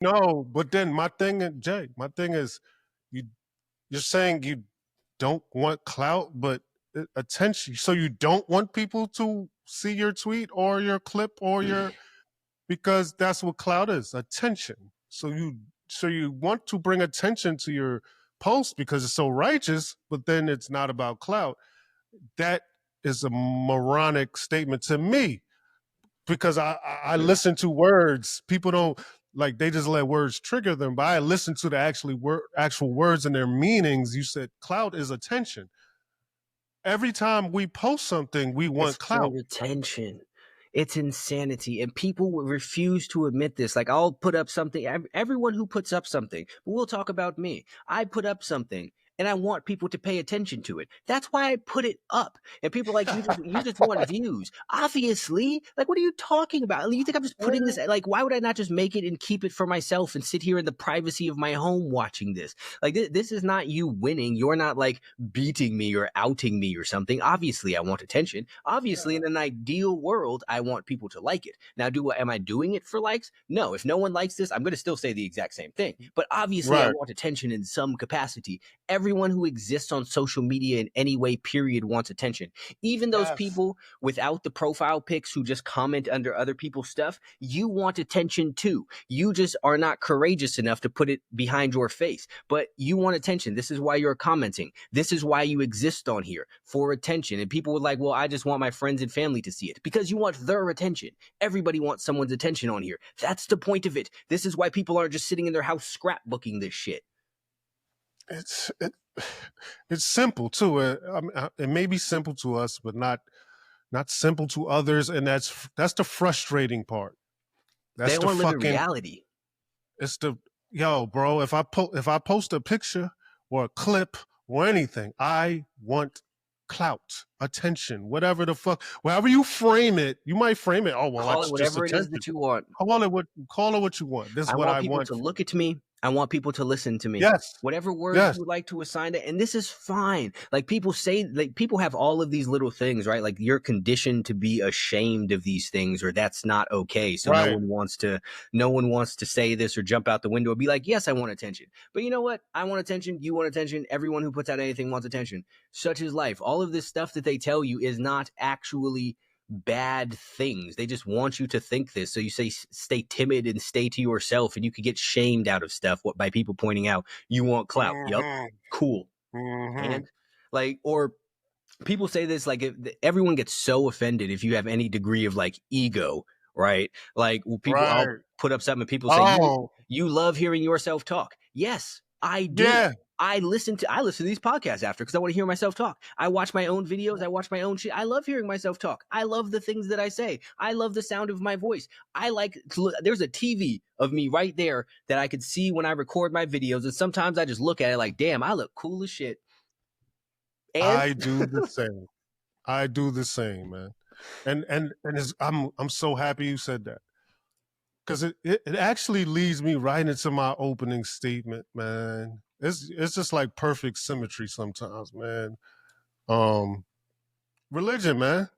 No, but then my thing is, you you're saying you don't want clout, but attention. So you don't want people to see your tweet or your clip or your because that's what clout is, attention. So you want to bring attention to your post because it's so righteous, but then it's not about clout. That is a moronic statement to me because I listen to words. People don't like they just let words trigger them, but I listen to the actual words and their meanings. You said clout is attention. Every time we post something, we It's want for clout. retention. It's insanity, and people will refuse to admit this. Like, I'll put up something. Everyone who puts up something, but we'll talk about me. I put up something, and I want people to pay attention to it. That's why I put it up. And people are like, you just want views. Obviously, like, what are you talking about? You think I'm just putting this? Like, why would I not just make it and keep it for myself and sit here in the privacy of my home watching this? Like, this is not you winning. You're not like beating me or outing me or something. Obviously, I want attention. Obviously, in an ideal world, I want people to like it. Now, am I doing it for likes? No. If no one likes this, I'm going to still say the exact same thing. But obviously, I Right. want attention in some capacity. Everyone who exists on social media in any way, period, wants attention. Even those Yes. people without the profile pics who just comment under other people's stuff, you want attention too. You just are not courageous enough to put it behind your face, but you want attention. This is why you're commenting. This is why you exist on here, for attention. And people were like, well, I just want my friends and family to see it, because you want their attention. Everybody wants someone's attention on here. That's the point of it. This is why people aren't just sitting in their house scrapbooking this shit. It's it, it's simple too. It may be simple to us, but not simple to others, and that's the frustrating part. They That's don't the want to live in fucking reality. it's the yo, bro. If I post a picture or a clip or anything, I want clout, attention, whatever the fuck, however you frame it. You might frame it. Oh well, Call it that's just whatever it is attention. that you want. Call it what you want. This is I what want I people want to from look you. at me. I want people to listen to me. Yes, Whatever words yes, you would like to assign it, and this is fine. Like, people say, like, people have all of these little things, right? Like, you're conditioned to be ashamed of these things, or that's not okay. So no right. one wants to say this or jump out the window and be like, yes, I want attention. But you know what? I want attention. You want attention. Everyone who puts out anything wants attention. Such is life. All of this stuff that they tell you is not actually bad things. They just want you to think this. So you say stay timid and stay to yourself, and you could get shamed out of stuff by people pointing out you want clout. Yup. Mm-hmm. Cool. Mm-hmm. And like, or people say this, like, everyone gets so offended if you have any degree of like ego, right? Like, I'll Right. put up something and people say Oh, you love hearing yourself talk. Yes, I do. yeah. I listen to these podcasts after, because I want to hear myself talk. I watch my own videos. I watch my own shit. I love hearing myself talk. I love the things that I say. I love the sound of my voice. There's a TV of me right there that I could see when I record my videos, and sometimes I just look at it like, damn, I look cool as shit. And I do the same. I do the same, man. I'm so happy you said that because it actually leads me right into my opening statement, man. It's just like perfect symmetry sometimes, man. Um, Religion, man,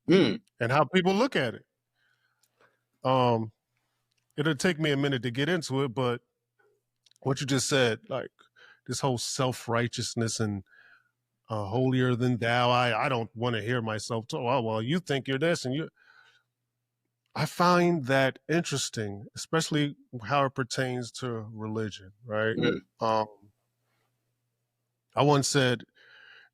mm, and how people look at it. Um, it'll take me a minute to get into it, but what you just said, like this whole self righteousness and holier than thou. I don't want to hear myself talk. Oh, well, you think you're this, and you. I find that interesting, especially how it pertains to religion, right? mm. Um, I once said,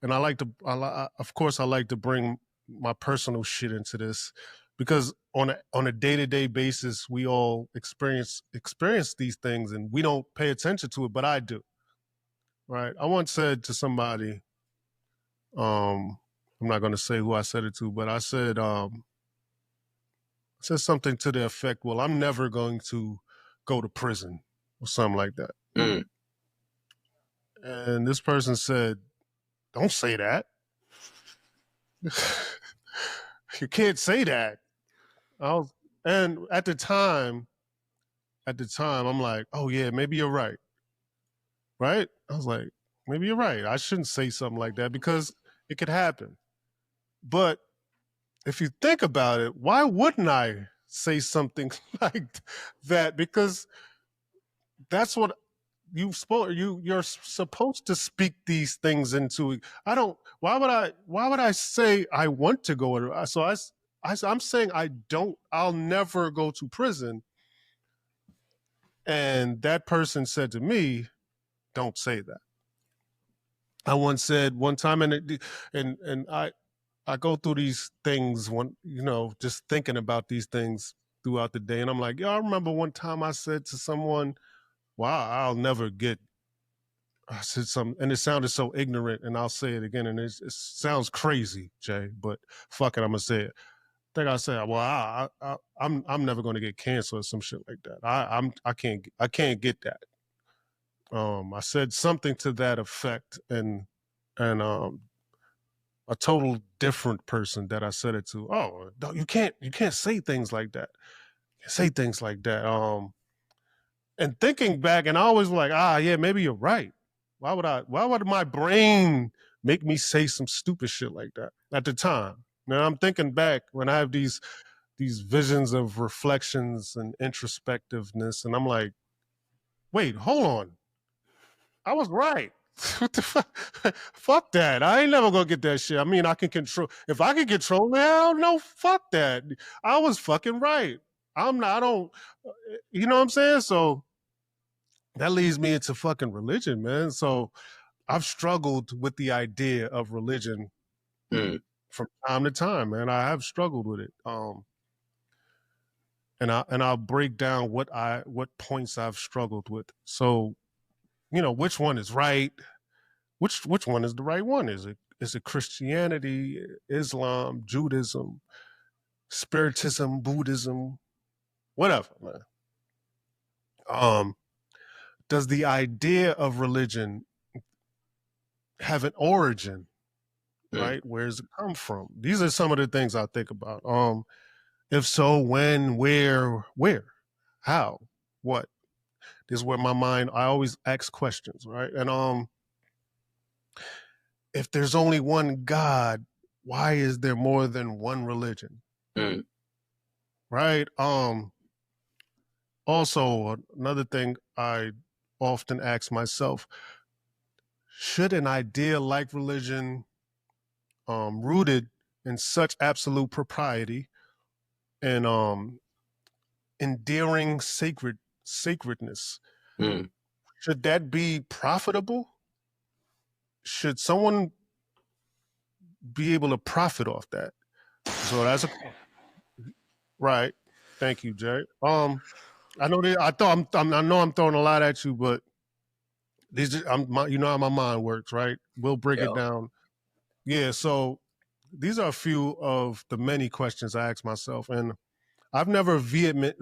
and of course, I like to bring my personal shit into this because on a day to day basis, we all experience these things, and we don't pay attention to it, but I do, right? I once said to somebody, um, I'm not going to say who I said it to, but I said something to the effect, "Well, I'm never going to go to prison," or something like that. Mm. And this person said, "Don't say that. You can't say that." I was, and at the time, I'm like, "Oh yeah, maybe you're right." Right? I was like, "Maybe you're right. I shouldn't say something like that because it could happen." But if you think about it, why wouldn't I say something like that? Because that's what you're supposed to speak these things into. I don't. Why would I say I want to go? So I'm saying I don't. I'll never go to prison. And that person said to me, "Don't say that." I once said one time, and I go through these things just thinking about these things throughout the day, and I'm like, I remember one time I said to someone, "Wow, I'll never get." I said something, and it sounded so ignorant, and I'll say it again, and it sounds crazy, Jay, but fuck it, I'm gonna say it. I think I said, "Well, I'm never gonna get cancer or some shit like that. I can't get that." I said something to that effect, and a total different person that I said it to. Oh, no, you can't say things like that. You can't say things like that. And thinking back, and I always was like, yeah, maybe you're right. Why would my brain make me say some stupid shit like that at the time? Now I'm thinking back when I have these visions of reflections and introspectiveness, and I'm like, wait, hold on. I was right. What the fuck? Fuck that. I ain't never gonna get that shit. I mean, I can control. If I can control now, no, fuck that. I was fucking right. I'm not. I don't. You know what I'm saying? So that leads me into fucking religion, man. So I've struggled with the idea of religion from time to time, man. I have struggled with it. And I'll break down what points I've struggled with. So, which one is right? Which one is the right one? Is it Christianity, Islam, Judaism, Spiritism, Buddhism, whatever, man. Does the idea of religion have an origin, right? Where does it come from? These are some of the things I think about. If so, when, where, how, what? This is where my mind. I always ask questions, right? And if there's only one God, why is there more than one religion? Right. Also, another thing I often ask myself: should an idea like religion, rooted in such absolute propriety and endearing sacredness, should that be profitable? Should someone be able to profit off that? So that's right. Thank you, Jay. I know that I know I'm throwing a lot at you, but you know how my mind works, right? We'll break it down. Yeah. So these are a few of the many questions I ask myself, and I've never vehemently,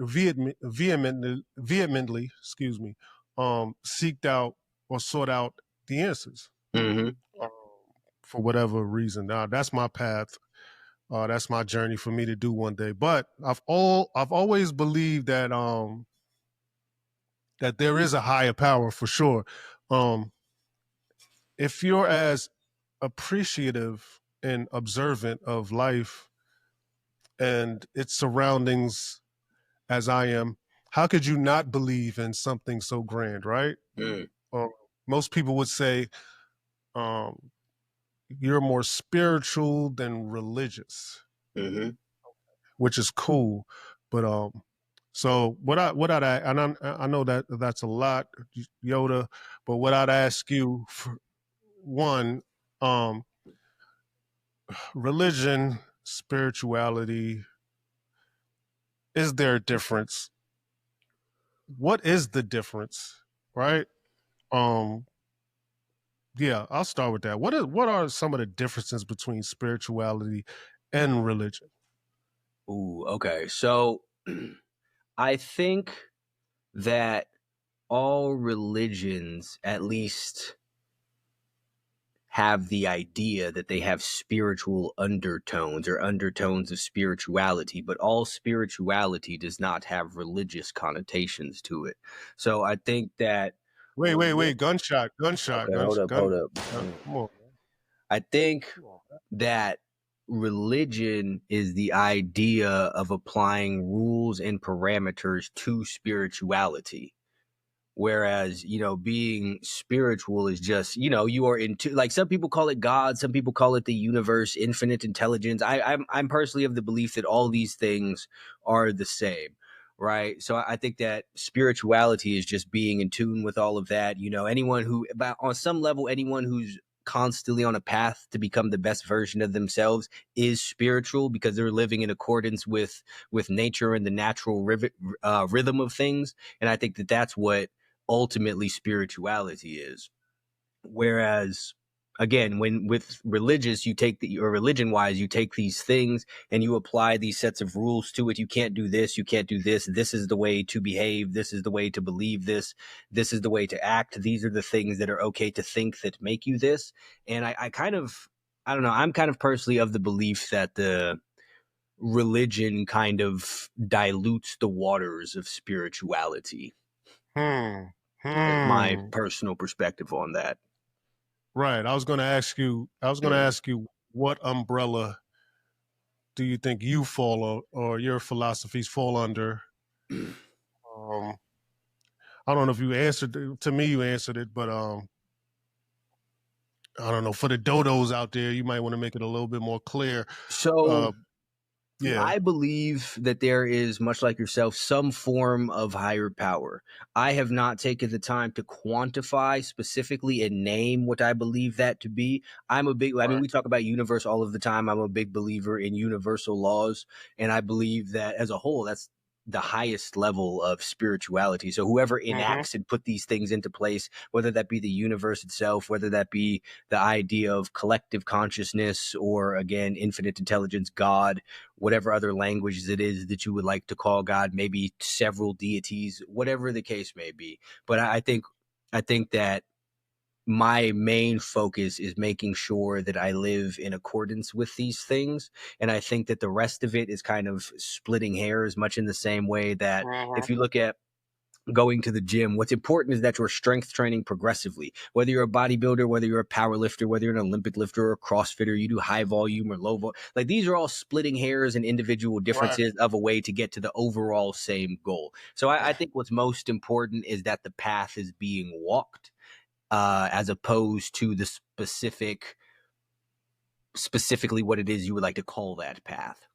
excuse me, seeked out or sought out the answers for whatever reason. Now that's my path. That's my journey for me to do one day. But I've always believed that that there is a higher power for sure. If you're as appreciative and observant of life and its surroundings as I am, how could you not believe in something so grand, right? Most people would say you're more spiritual than religious, which is cool. But so I know that that's a lot, Yoda. But what I'd ask you for one, religion, spirituality. Is there a difference? What is the difference? Right? Um, yeah, I'll start with that. What are some of the differences between spirituality and religion? Ooh, okay. So I think that all religions at least have the idea that they have spiritual undertones or undertones of spirituality, but all spirituality does not have religious connotations to it. So I think that Wait, gunshot, okay, hold up. come on. I think that religion is the idea of applying rules and parameters to spirituality. Whereas, being spiritual is just, you are into, like, some people call it God, some people call it the universe, infinite intelligence. I'm personally of the belief that all these things are the same, right? So I think that spirituality is just being in tune with all of that. Anyone who, on some level, anyone who's constantly on a path to become the best version of themselves is spiritual, because they're living in accordance with nature and the natural rhythm of things. And I think that that's what ultimately spirituality is. Whereas, again, when with religious, you take or religion wise, you take these things and you apply these sets of rules to it. You can't do this, you can't do this, this is the way to behave, this is the way to believe, this is the way to act, these are the things that are okay to think that make you this. And I kind of, I don't know, I'm kind of personally of the belief that the religion kind of dilutes the waters of spirituality. Hmm. That's my Hmm. personal perspective on that. Right. I was going to ask you. I was going to ask you what umbrella do you think you fall or your philosophies fall under? Um, I don't know if you answered to me. You answered it, but I don't know. For the dodos out there, you might want to make it a little bit more clear. So Uh, yeah. I believe that there is, much like yourself, some form of higher power. I have not taken the time to quantify specifically and name what I believe that to be. I mean, Right. we talk about universe all of the time. I'm a big believer in universal laws. And I believe that as a whole, that's the highest level of spirituality. So whoever Mm-hmm. enacts and put these things into place, whether that be the universe itself, whether that be the idea of collective consciousness, or again, infinite intelligence, God, whatever other languages it is that you would like to call God, maybe several deities, whatever the case may be. But I think that my main focus is making sure that I live in accordance with these things. And I think that the rest of it is kind of splitting hairs, much in the same way that Mm-hmm. if you look at going to the gym, what's important is that you're strength training progressively. Whether you're a bodybuilder, whether you're a power lifter, whether you're an Olympic lifter or a CrossFitter, you do high volume or low volume. Like, these are all splitting hairs and individual Right. differences of a way to get to the overall same goal. So I think what's most important is that the path is being walked, as opposed to the specifically what it is you would like to call that path.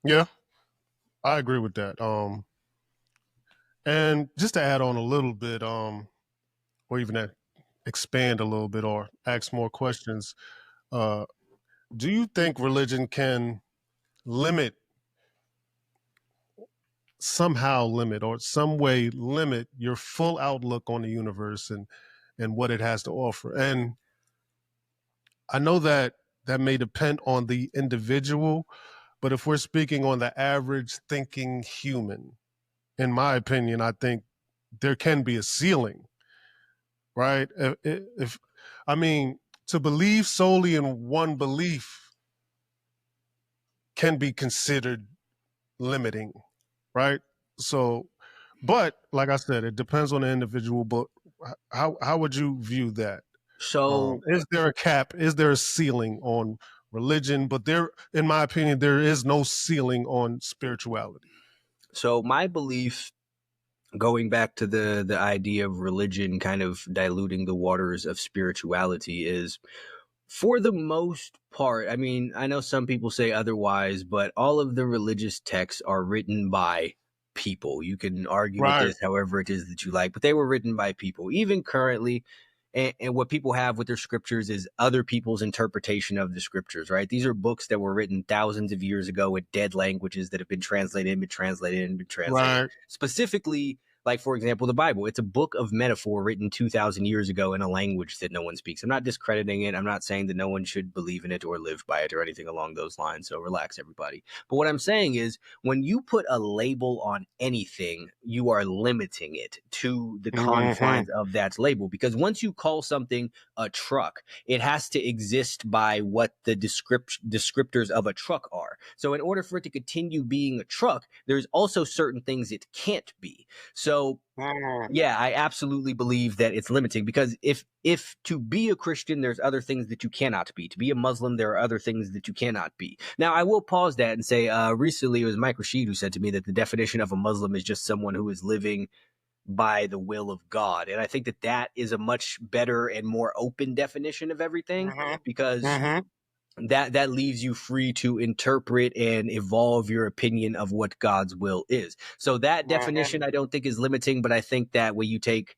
Yeah, I agree with that. And just to add on a little bit, or even expand a little bit or ask more questions, uh, do you think religion can limit, somehow limit, or some way limit your full outlook on the universe and what it has to offer? And I know that that may depend on the individual, but if we're speaking on the average thinking human, in my opinion, I think there can be a ceiling, right? If I mean, to believe solely in one belief can be considered limiting, right? So, but like I said, it depends on the individual. But how would you view that? So Is there a cap? Is there a ceiling on religion? But there, in my opinion, there is no ceiling on spirituality. so my belief, going back to the idea of religion kind of diluting the waters of spirituality, is, for the most part, I mean, I know some people say otherwise, but all of the religious texts are written by people. You can argue with Right. this however it is that you like, but they were written by people. Even currently, and what people have with their scriptures is other people's interpretation of the scriptures, right? These are books that were written thousands of years ago with dead languages that have been translated and been translated and been translated. Right. Specifically, like, for example, the Bible. It's a book of metaphor written 2,000 years ago in a language that no one speaks. I'm not discrediting it. I'm not saying that no one should believe in it or live by it or anything along those lines. So relax, everybody. But what I'm saying is, when you put a label on anything, you are limiting it to the Mm-hmm. confines of that label. Because once you call something a truck, it has to exist by what the descriptors of a truck are. So in order for it to continue being a truck, there's also certain things it can't be. So Mm-hmm. yeah, I absolutely believe that it's limiting, because if to be a Christian, there's other things that you cannot be. To be a Muslim, there are other things that you cannot be. Now, I will pause that and say, recently it was Mike Rashid who said to me that the definition of a Muslim is just someone who is living by the will of God. And I think that that is a much better and more open definition of everything, Mm-hmm. because Mm-hmm. that leaves you free to interpret and evolve your opinion of what God's will is. So that Mm-hmm. definition I don't think is limiting, but I think that when you take,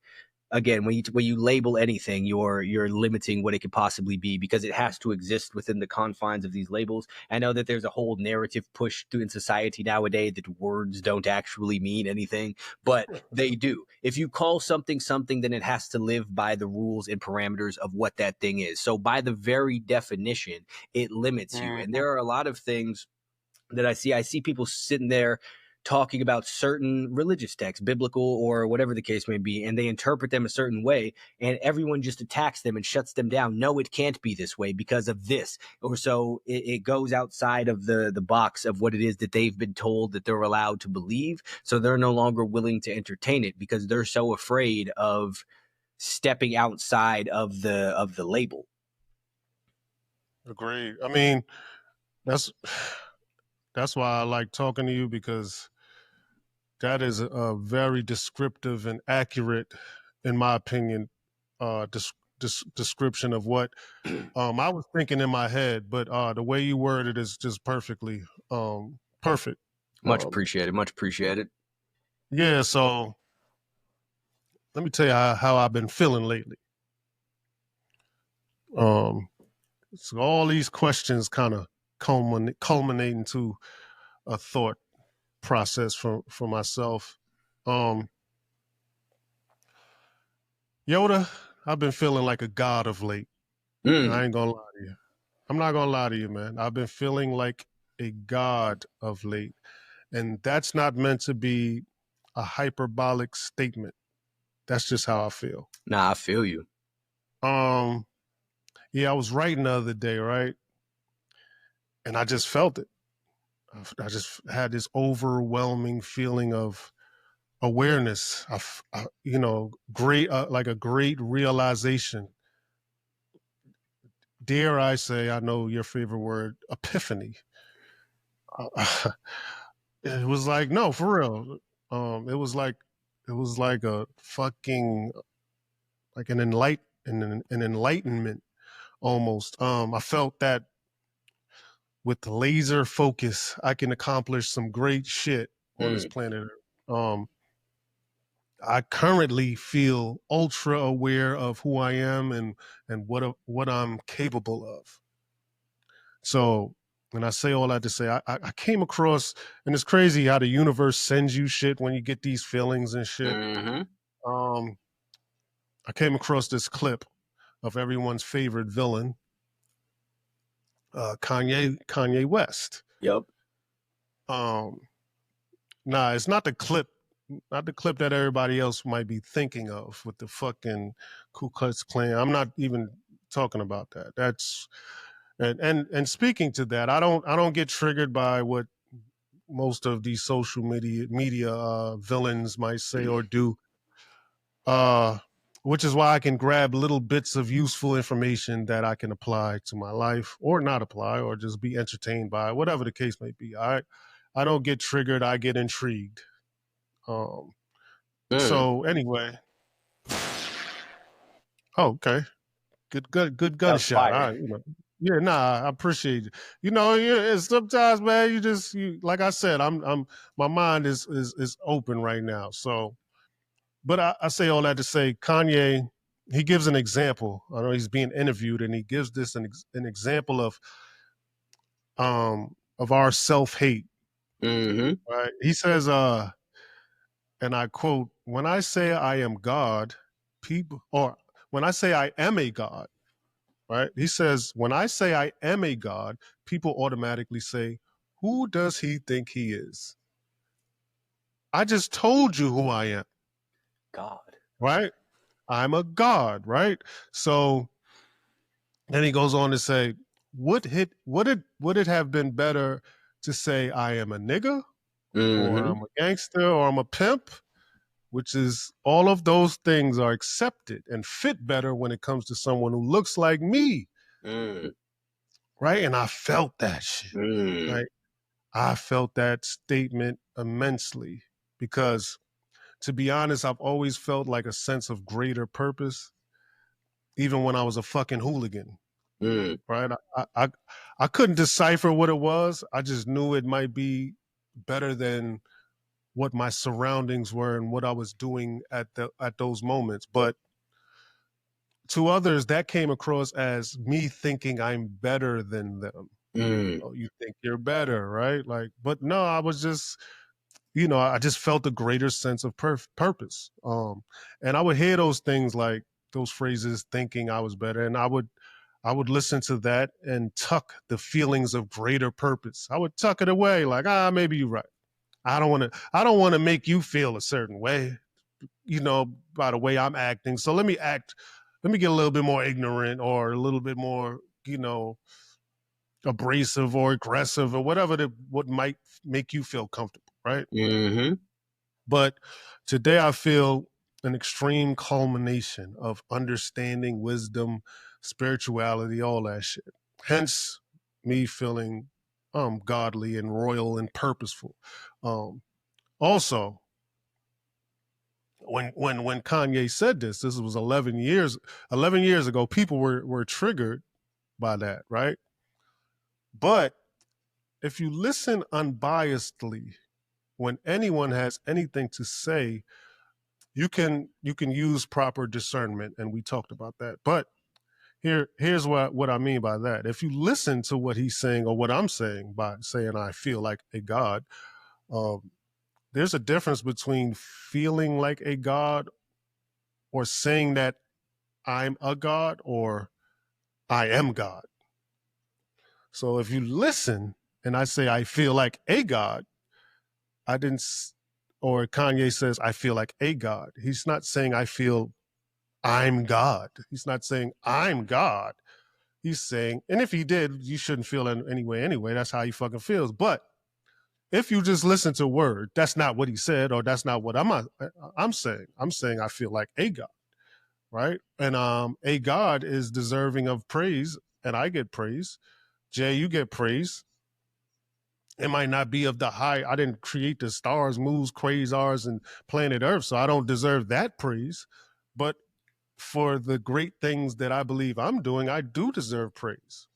again, when you label anything, you're limiting what it could possibly be, because it has to exist within the confines of these labels. I know that there's a whole narrative push through in society nowadays that words don't actually mean anything, but they do. If you call something something, then it has to live by the rules and parameters of what that thing is. So by the very definition, it limits you. And Mm-hmm. there are a lot of things that I see people sitting there talking about certain religious texts, biblical or whatever the case may be, and they interpret them a certain way, and everyone just attacks them and shuts them down. No, it can't be this way because of this. Or so it goes outside of the box of what it is that they've been told that they're allowed to believe. So they're no longer willing to entertain it because they're so afraid of stepping outside of the label. Agreed. I mean, that's that's why I like talking to you, because that is a very descriptive and accurate, in my opinion, description of what I was thinking in my head. But the way you worded is just perfectly perfect. Much Um, appreciated. Much appreciated. yeah. So let me tell you how I've been feeling lately. Um, so all these questions kind of culminate into a thought process for myself. Um, Yoda, I've been feeling like a god of late. I Mm. ain't gonna lie to you. I'm not gonna lie to you, man. I've been feeling like a god of late, and that's not meant to be a hyperbolic statement. That's just how I feel. Nah, I feel you. Um, yeah, I was writing the other day, right, and I just felt it. I just had this overwhelming feeling of awareness. Great, like a great realization. Dare I say, I know your favorite word, epiphany. It was like, no, for real. It was like a fucking, like an enlightenment almost. I felt that with laser focus, I can accomplish some great shit on this Mm. planet Earth. I currently feel ultra aware of who I am and what I'm capable of. So, and I say all that to say, I came across, and it's crazy how the universe sends you shit when you get these feelings and shit. Mm-hmm. Um, I came across this clip of everyone's favorite villain, Kanye West. Yep. Um, nah, it's not the clip that everybody else might be thinking of with the fucking Ku Klux Klan. I'm not even talking about that. That's and speaking to that, I don't get triggered by what most of these social media villains might say or do. Uh, which is why I can grab little bits of useful information that I can apply to my life or not apply or just be entertained by, whatever the case may be. I don't get triggered. I get intrigued. Um, Mm. so anyway, oh, okay, good That was gunshot. fire. I, yeah, nah, I appreciate it. Yeah, it's sometimes, man, like I said, my mind is open right now. So, but I say all that to say, Kanye, he gives an example. I know he's being interviewed, and he gives this an example of our self hate. Mm-hmm. Right? He says, and I quote, "When I say I am God, people, or when I say I am a God." Right? He says, when I say I am a God, people automatically say, who does he think he is? I just told you who I am, God. right? I'm a God, right? So then he goes on to say, would it have been better to say I am a nigga or Mm-hmm. I'm a gangster or I'm a pimp? Which is all of those things are accepted and fit better when it comes to someone who looks like me, Mm. right? And I felt that shit, Mm. right? I felt that statement immensely because to be honest, I've always felt like a sense of greater purpose, even when I was a fucking hooligan. Mm. Right? I couldn't decipher what it was. I just knew it might be better than what my surroundings were and what I was doing at those moments. But to others, that came across as me thinking I'm better than them. Mm. Oh, you think you're better, right? Like, but no, I was just, I just felt a greater sense of purpose. And I would hear those things like those phrases, thinking I was better, and I would listen to that and tuck the feelings of greater purpose. I would tuck it away, like, maybe you're right. I don't want to make you feel a certain way, by the way I'm acting. So let me get a little bit more ignorant or a little bit more, abrasive or aggressive or whatever what might make you feel comfortable, right? Mm-hmm. But today I feel an extreme culmination of understanding, wisdom, spirituality, all that shit. Hence me feeling godly and royal and purposeful. Also, when Kanye said this was 11 years ago, people were triggered by that, right? But if you listen unbiasedly when anyone has anything to say, you can use proper discernment, and we talked about that. But here's what I mean by that. If you listen to what he's saying or what I'm saying by saying I feel like a god, there's a difference between feeling like a god or saying that I'm a god or I am God. So if you listen and I say I feel like a god, I didn't, or Kanye says I feel like a god. He's not saying I feel I'm God. He's not saying I'm God. He's saying, and if he did, you shouldn't feel anyway. That's how he fucking feels. But if you just listen to word, that's not what he said, or that's not what I'm saying. I'm saying I feel like a God, right? And a God is deserving of praise, and I get praise. Jay, you get praise. It might not be of the high. I didn't create the stars, moons, quasars, and planet Earth, so I don't deserve that praise. But for the great things that I believe I'm doing, I do deserve praise.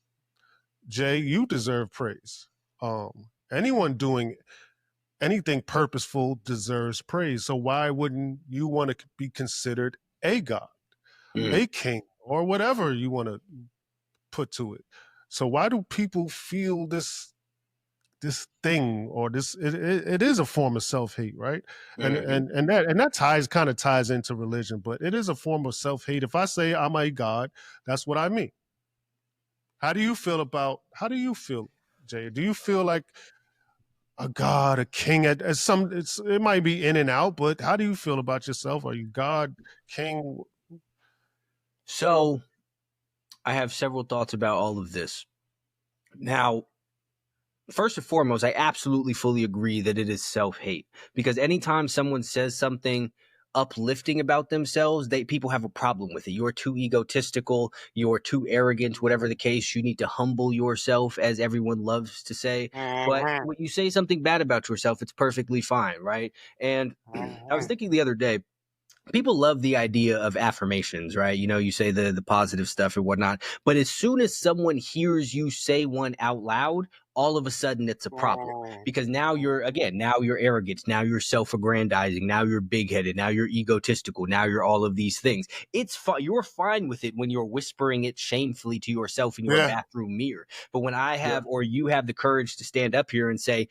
Jay, you deserve praise. Anyone doing anything purposeful deserves praise. So why wouldn't you want to be considered a god, a king, or whatever you want to put to it? So why do people feel this thing or this? It is a form of self-hate, right? And that kind of ties into religion, but it is a form of self-hate. If I say I'm a god, that's what I mean. How do you feel, Jay? Do you feel like a god, a king? At some, it might be in and out, but how do you feel about yourself? Are you god, king? So I have several thoughts about all of this. Now, first and foremost, I absolutely fully agree that it is self-hate, because anytime someone says something uplifting about themselves, people have a problem with it. You're too egotistical, you're too arrogant, whatever the case. You need to humble yourself, as everyone loves to say. But when you say something bad about yourself, it's perfectly fine, right? And I was thinking the other day, people love the idea of affirmations, right? You say the positive stuff and whatnot, but as soon as someone hears you say one out loud, all of a sudden it's a problem, because now you're arrogant, now you're self-aggrandizing, now you're big-headed, now you're egotistical, now you're all of these things. It's fine. You're fine with it when you're whispering it shamefully to yourself in your bathroom mirror. But when I have, or you have the courage to stand up here and say,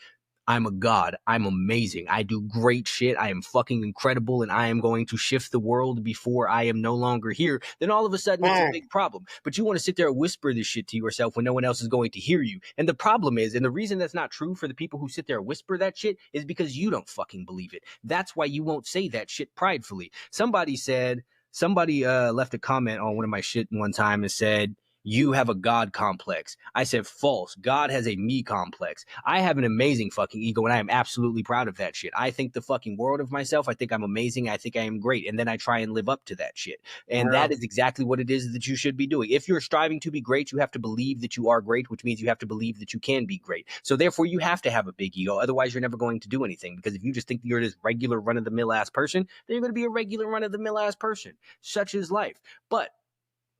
I'm a god, I'm amazing, I do great shit, I am fucking incredible, and I am going to shift the world before I am no longer here, then all of a sudden it's a big problem. But you want to sit there and whisper this shit to yourself when no one else is going to hear you. And the problem is, and the reason that's not true for the people who sit there and whisper that shit, is because you don't fucking believe it. That's why you won't say that shit pridefully. Somebody left a comment on one of my shit one time and said, you have a God complex. I said false. God has a me complex. I have an amazing fucking ego, and I am absolutely proud of that shit. I think the fucking world of myself. I think I'm amazing. I think I am great. And then I try and live up to that shit. And Yeah. that is exactly what it is that you should be doing. If you're striving to be great, you have to believe that you are great, which means you have to believe that you can be great. So therefore, you have to have a big ego. Otherwise, you're never going to do anything. Because if you just think you're this regular run of the mill ass person, then you're going to be a regular run of the mill ass person. Such is life. But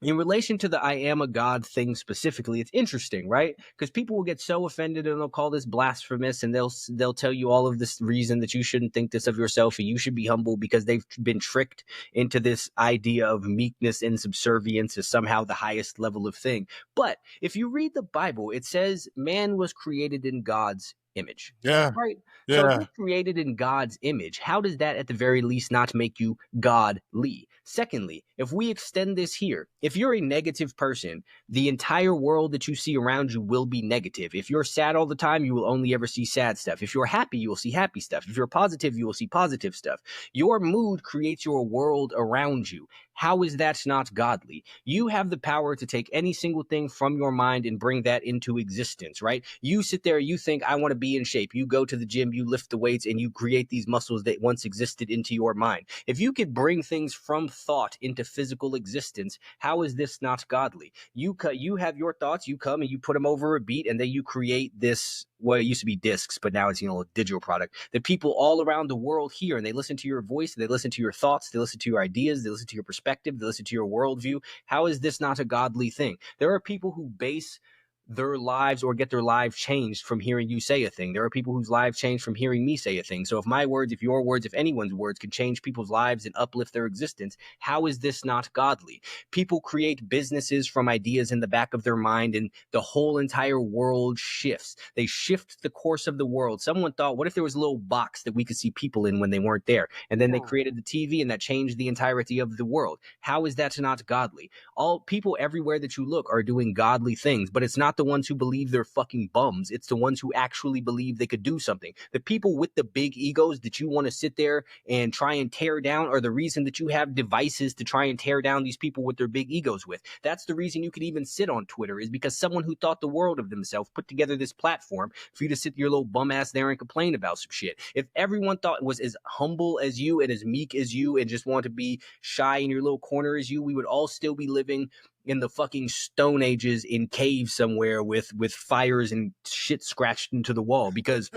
in relation to the I am a God thing specifically, it's interesting, right? Because people will get so offended and they'll call this blasphemous, and they'll tell you all of this reason that you shouldn't think this of yourself and you should be humble because they've been tricked into this idea of meekness and subservience as somehow the highest level of thing. But if you read the Bible, it says man was created in God's image. Yeah. Right. So if Yeah. you're created in God's image, how does that at the very least not make you godly? Secondly, if we extend this here, if you're a negative person, the entire world that you see around you will be negative. If you're sad all the time, you will only ever see sad stuff. If you're happy, you will see happy stuff. If you're positive, you will see positive stuff. Your mood creates your world around you. How is that not godly? You have the power to take any single thing from your mind and bring that into existence, right? You sit there, you think, I want to be in shape. You go to the gym, you lift the weights, and you create these muscles that once existed into your mind. If you could bring things from thought into physical existence, how is this not godly? You have your thoughts, you come and you put them over a beat, and then you create this. Well, it used to be discs, but now it's, a digital product that people all around the world hear, and they listen to your voice, they listen to your thoughts, they listen to your ideas, they listen to your perspective, they listen to your worldview. How is this not a godly thing? There are people who base their lives or get their lives changed from hearing you say a thing. There are people whose lives change from hearing me say a thing. So if my words, if your words, if anyone's words can change people's lives and uplift their existence, how is this not godly? People create businesses from ideas in the back of their mind, and the whole entire world shifts. They shift the course of the world. Someone thought, what if there was a little box that we could see people in when they weren't there? And then they created the TV, and that changed the entirety of the world. How is that not godly? All people everywhere that you look are doing godly things, but it's not the ones who believe they're fucking bums. It's the ones who actually believe they could do something. The people with the big egos that you want to sit there and try and tear down are the reason that you have devices to try and tear down these people with their big egos with. That's the reason you could even sit on Twitter, is because someone who thought the world of themselves put together this platform for you to sit your little bum ass there and complain about some shit. If everyone thought it was as humble as you and as meek as you and just wanted to be shy in your little corner as you, we would all still be living in the fucking Stone Ages in caves somewhere with fires and shit scratched into the wall, because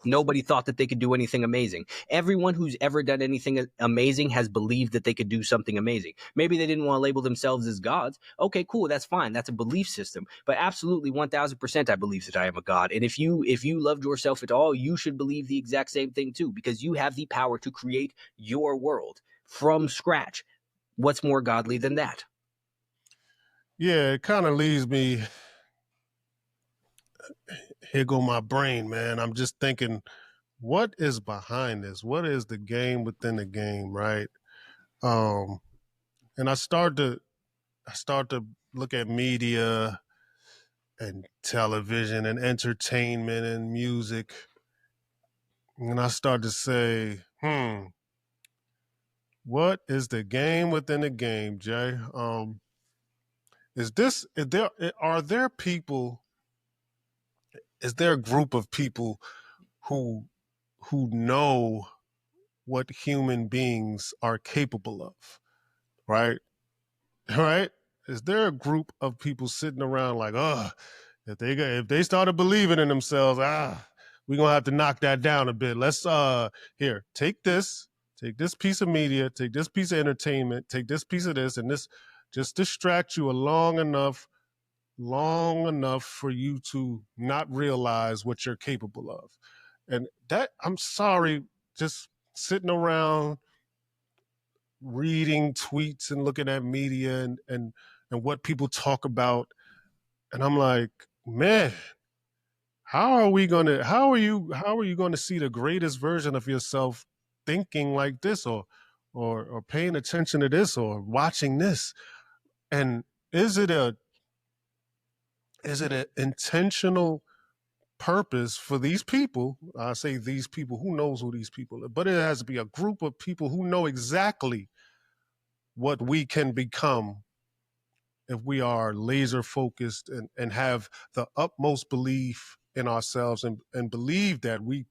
nobody thought that they could do anything amazing. Everyone who's ever done anything amazing has believed that they could do something amazing. Maybe they didn't want to label themselves as gods. Okay, cool, that's fine. That's a belief system. But absolutely 1000% I believe that I am a god. And if you loved yourself at all, you should believe the exact same thing too, because you have the power to create your world from scratch. What's more godly than that? Yeah, it kind of leaves me. Here go my brain, man. I'm just thinking, what is behind this? What is the game within the game, right? Um, and I start to look at media and television and entertainment and music, and I start to say, what is the game within the game, Jay? Are there people? Is there a group of people who know what human beings are capable of, right? Right? Is there a group of people sitting around like, if they started believing in themselves, we're gonna have to knock that down a bit. Let's here, take this piece of media, take this piece of entertainment, take this piece of this, and this just distract you long enough for you to not realize what you're capable of. And that, I'm sorry, just sitting around reading tweets and looking at media and what people talk about, and I'm like, man, how are you going to see the greatest version of yourself thinking like this, or paying attention to this, or watching this? And is it an intentional purpose for these people? I say these people, who knows who these people are, but it has to be a group of people who know exactly what we can become if we are laser focused and have the utmost belief in ourselves and believe that we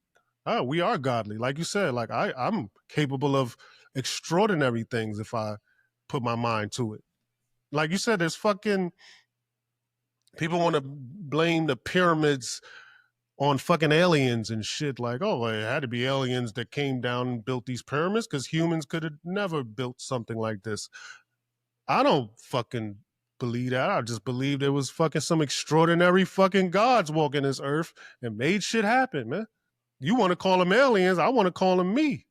are godly. Like you said, like I'm capable of extraordinary things if I put my mind to it. Like you said, there's fucking people want to blame the pyramids on fucking aliens and shit. Like, oh, well, it had to be aliens that came down and built these pyramids because humans could have never built something like this. I don't fucking believe that. I just believe there was fucking some extraordinary fucking gods walking this earth and made shit happen, man. You want to call them aliens? I want to call them me.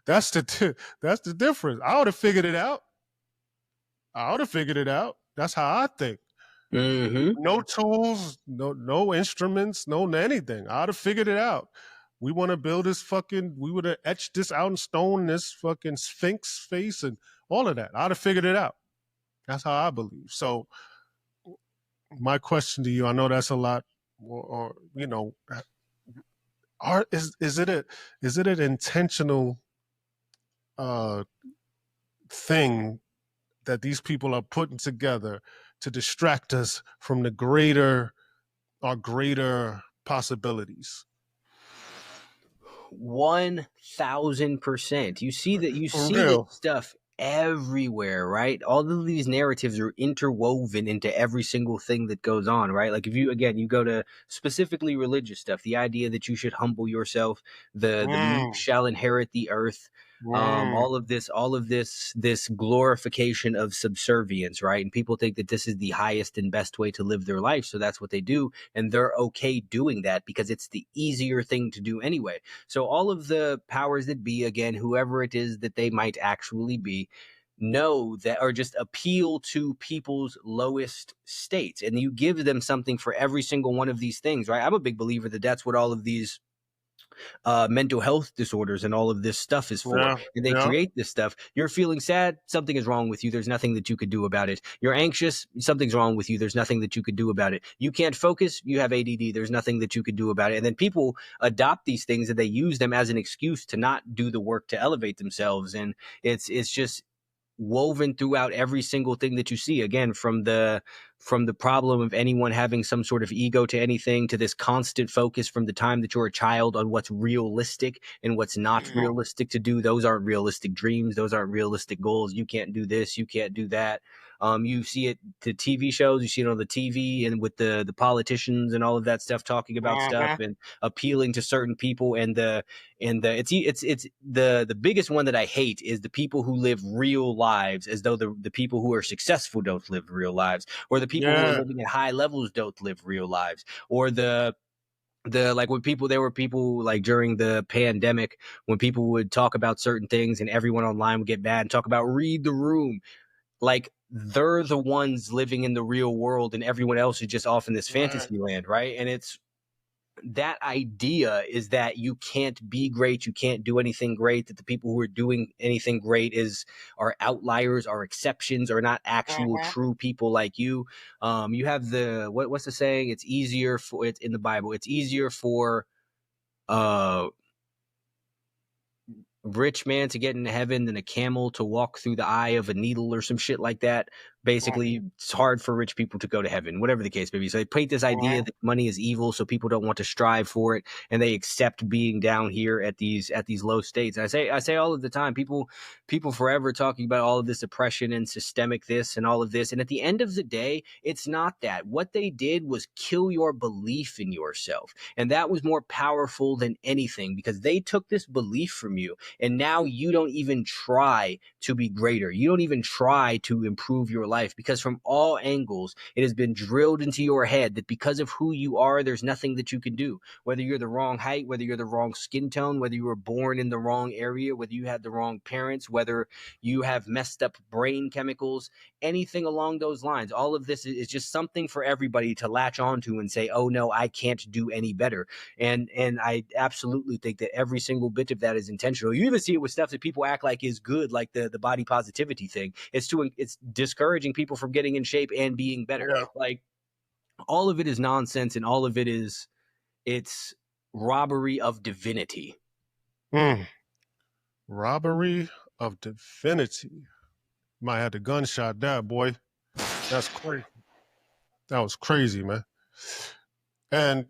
That's the difference. I would have figured it out. I would have figured it out. That's how I think. Mm-hmm. No tools, no instruments, no anything. I'd have figured it out. We want to build this fucking. We would have etched this out in stone, this fucking sphinx face, and all of that. I'd have figured it out. That's how I believe. So, my question to you, I know that's a lot, or you know, is it an intentional thing that these people are putting together to distract us from the our greater possibilities? 1,000%. You For see this real. stuff everywhere, right? All of these narratives are interwoven into every single thing that goes on, right? Like if you again you go to specifically religious stuff, the idea that you should humble yourself, the meek Mm, shall inherit the earth, mm, all of this glorification of subservience, right? And people think that this is the highest and best way to live their life, so that's what they do, and they're okay doing that because it's the easier thing to do anyway. So all of the powers that be, again, whoever it is that they might actually be, know that, or just appeal to people's lowest states, and you give them something for every single one of these things, right? I'm a big believer that that's what all of these mental health disorders and all of this stuff is for. yeah, And they yeah. create this stuff. You're feeling sad, something is wrong with you. There's nothing that you could do about it. You're anxious, something's wrong with you. There's nothing that you could do about it. You can't focus, you have ADD. There's nothing that you could do about it. And then people adopt these things and they use them as an excuse to not do the work to elevate themselves. And it's just woven throughout every single thing that you see, again, from the problem of anyone having some sort of ego to anything, to this constant focus from the time that you're a child on what's realistic and what's not realistic to do. Those aren't realistic dreams, those aren't realistic goals. You can't do this, you can't do that. You see it to TV shows, you see it on the TV and with the politicians and all of that stuff, talking about stuff Uh-huh. and appealing to certain people. And it's the biggest one that I hate is the people who live real lives as though the people who are successful don't live real lives, or the people who are Yeah. living at high levels don't live real lives, or like when people there were people like during the pandemic when people would talk about certain things and everyone online would get mad and talk about read the room, like they're the ones living in the real world and everyone else is just off in this Right. fantasy land, right? And it's that idea is that you can't be great, you can't do anything great, that the people who are doing anything great are outliers, are exceptions, are not actual Uh-huh. true people like you. You have what's the saying? It's easier for it's in the Bible. It's easier for uh rich man to get into heaven than a camel to walk through the eye of a needle, or some shit like that. Basically, it's hard for rich people to go to heaven, whatever the case may be. So they paint this idea Uh-huh. that money is evil, so people don't want to strive for it, and they accept being down here at these low states. And I say all of the time, people forever talking about all of this oppression and systemic this and all of this, and at the end of the day, it's not that. What they did was kill your belief in yourself, and that was more powerful than anything, because they took this belief from you, and now you don't even try to be greater. You don't even try to improve your life, because from all angles, it has been drilled into your head that because of who you are, there's nothing that you can do. Whether you're the wrong height, whether you're the wrong skin tone, whether you were born in the wrong area, whether you had the wrong parents, whether you have messed up brain chemicals, anything along those lines. All of this is just something for everybody to latch onto and say, oh no, I can't do any better. And I absolutely think that every single bit of that is intentional. You even see it with stuff that people act like is good, like the body positivity thing. It's discouraging people from getting in shape and being better. Yeah. Like all of it is nonsense, and all of it is it's robbery of divinity. Mm. Robbery of divinity. might have the gunshot there, boy. That's crazy. That was crazy, man. And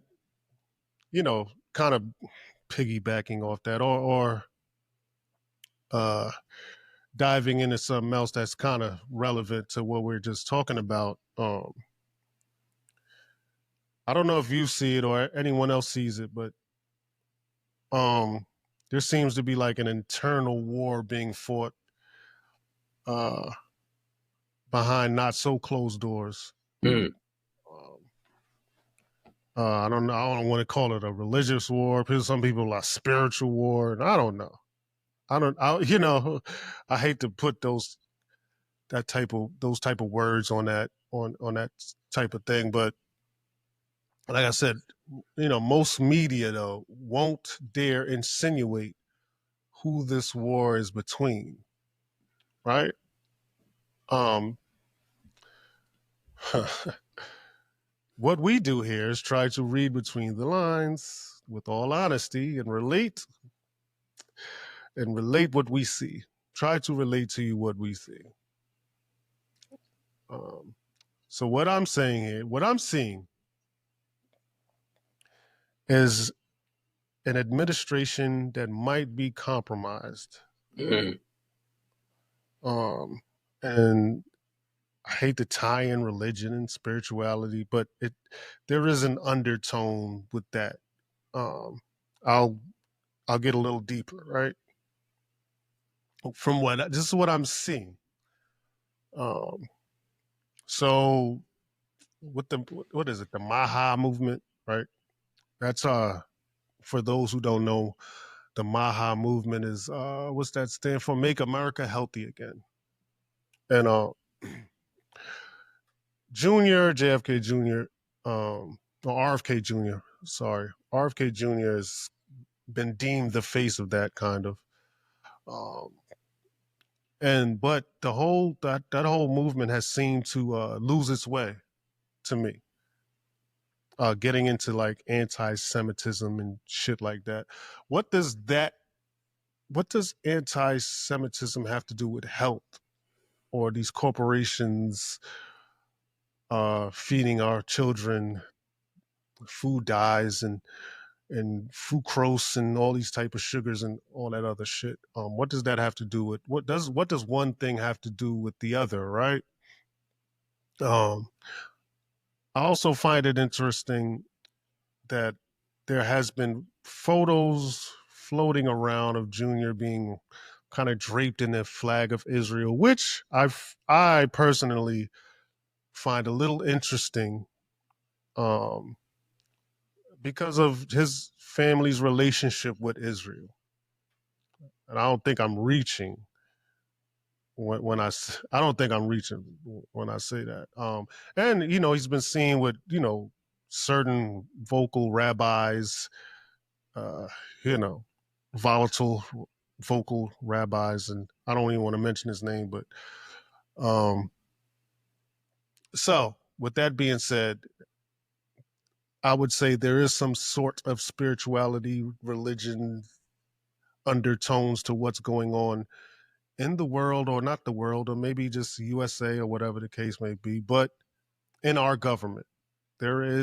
kind of piggybacking off that, or uh, diving into something else that's kind of relevant to what we're just talking about. I don't know if you see it or anyone else sees it, but um, there seems to be like an internal war being fought uh, behind not so closed doors. Mm. Um, I don't know. I don't want to call it a religious war. Some people like spiritual war, and I don't know. I don't. I hate to put those type of words on that type of thing, but like I said, most media though won't dare insinuate who this war is between, right? Um, what we do here is try to read between the lines with all honesty and relate what we see. Try to relate to you what we see. Um, so what I'm saying here, what I'm seeing is an administration that might be compromised. Mm. And I hate to tie in religion and spirituality, but there is an undertone with that. Um, I'll I'll get a little deeper, right? From this is what I'm seeing. Um, so with the what is it? The Maha movement, right? That's for those who don't know, the Maha movement is what's that stand for? Make America Healthy Again. And Junior, JFK Jr., or RFK Jr., sorry. RFK Jr. has been deemed the face of that kind of. Um, but that whole movement has seemed to lose its way to me. Getting into like anti-Semitism and shit like that. What does that what does anti-Semitism have to do with health or these corporations feeding our children food dyes and fructose and all these type of sugars and all that other shit? What does that have to do with what does one thing have to do with the other, right? Um, I also find it interesting that there has been photos floating around of Junior being kind of draped in the flag of Israel, which I personally find a little interesting, um, because of his family's relationship with Israel. And I don't think I'm reaching I don't think I'm reaching when I say that. And he's been seen with certain vocal rabbis, uh, you know, volatile vocal rabbis, and I don't even want to mention his name, but um, so with that being said, I would say there is some sort of spirituality, religion undertones to what's going on in the world, or not the world, or maybe just USA or whatever the case may be, but in our government,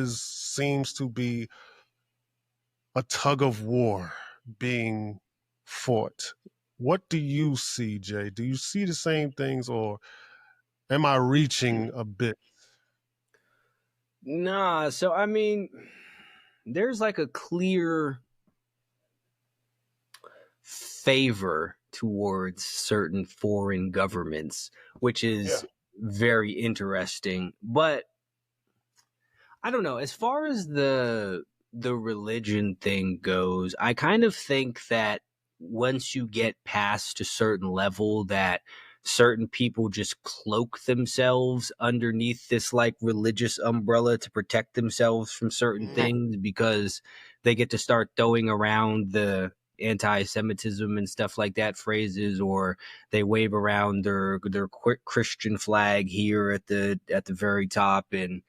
seems to be a tug of war being fought. What do you see, Jay? Do you see the same things, or am I reaching a bit? Nah, so I mean, there's like a clear favor towards certain foreign governments, which Yeah. is very interesting. But I don't know, as far as the religion thing goes, I kind of think that once you get past a certain level, that certain people just cloak themselves underneath this like religious umbrella to protect themselves from certain things, because they get to start throwing around the anti-Semitism and stuff like that phrases, or they wave around their Christian flag here at the very top, and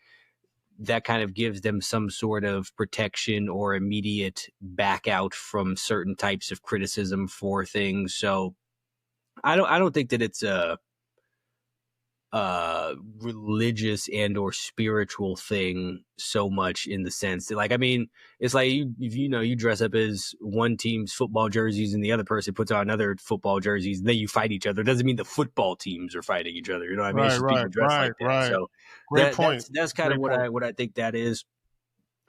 that kind of gives them some sort of protection or immediate back out from certain types of criticism for things. So I don't think that it's religious and or spiritual thing so much, in the sense that, like, I mean, it's like if you dress up as one team's football jerseys and the other person puts on another football jerseys, and then you fight each other. It doesn't mean the football teams are fighting each other. You know what I mean? It's Right, just right, people dressed right, like that. right. So Great point. that's kind of Great point. what I think that is.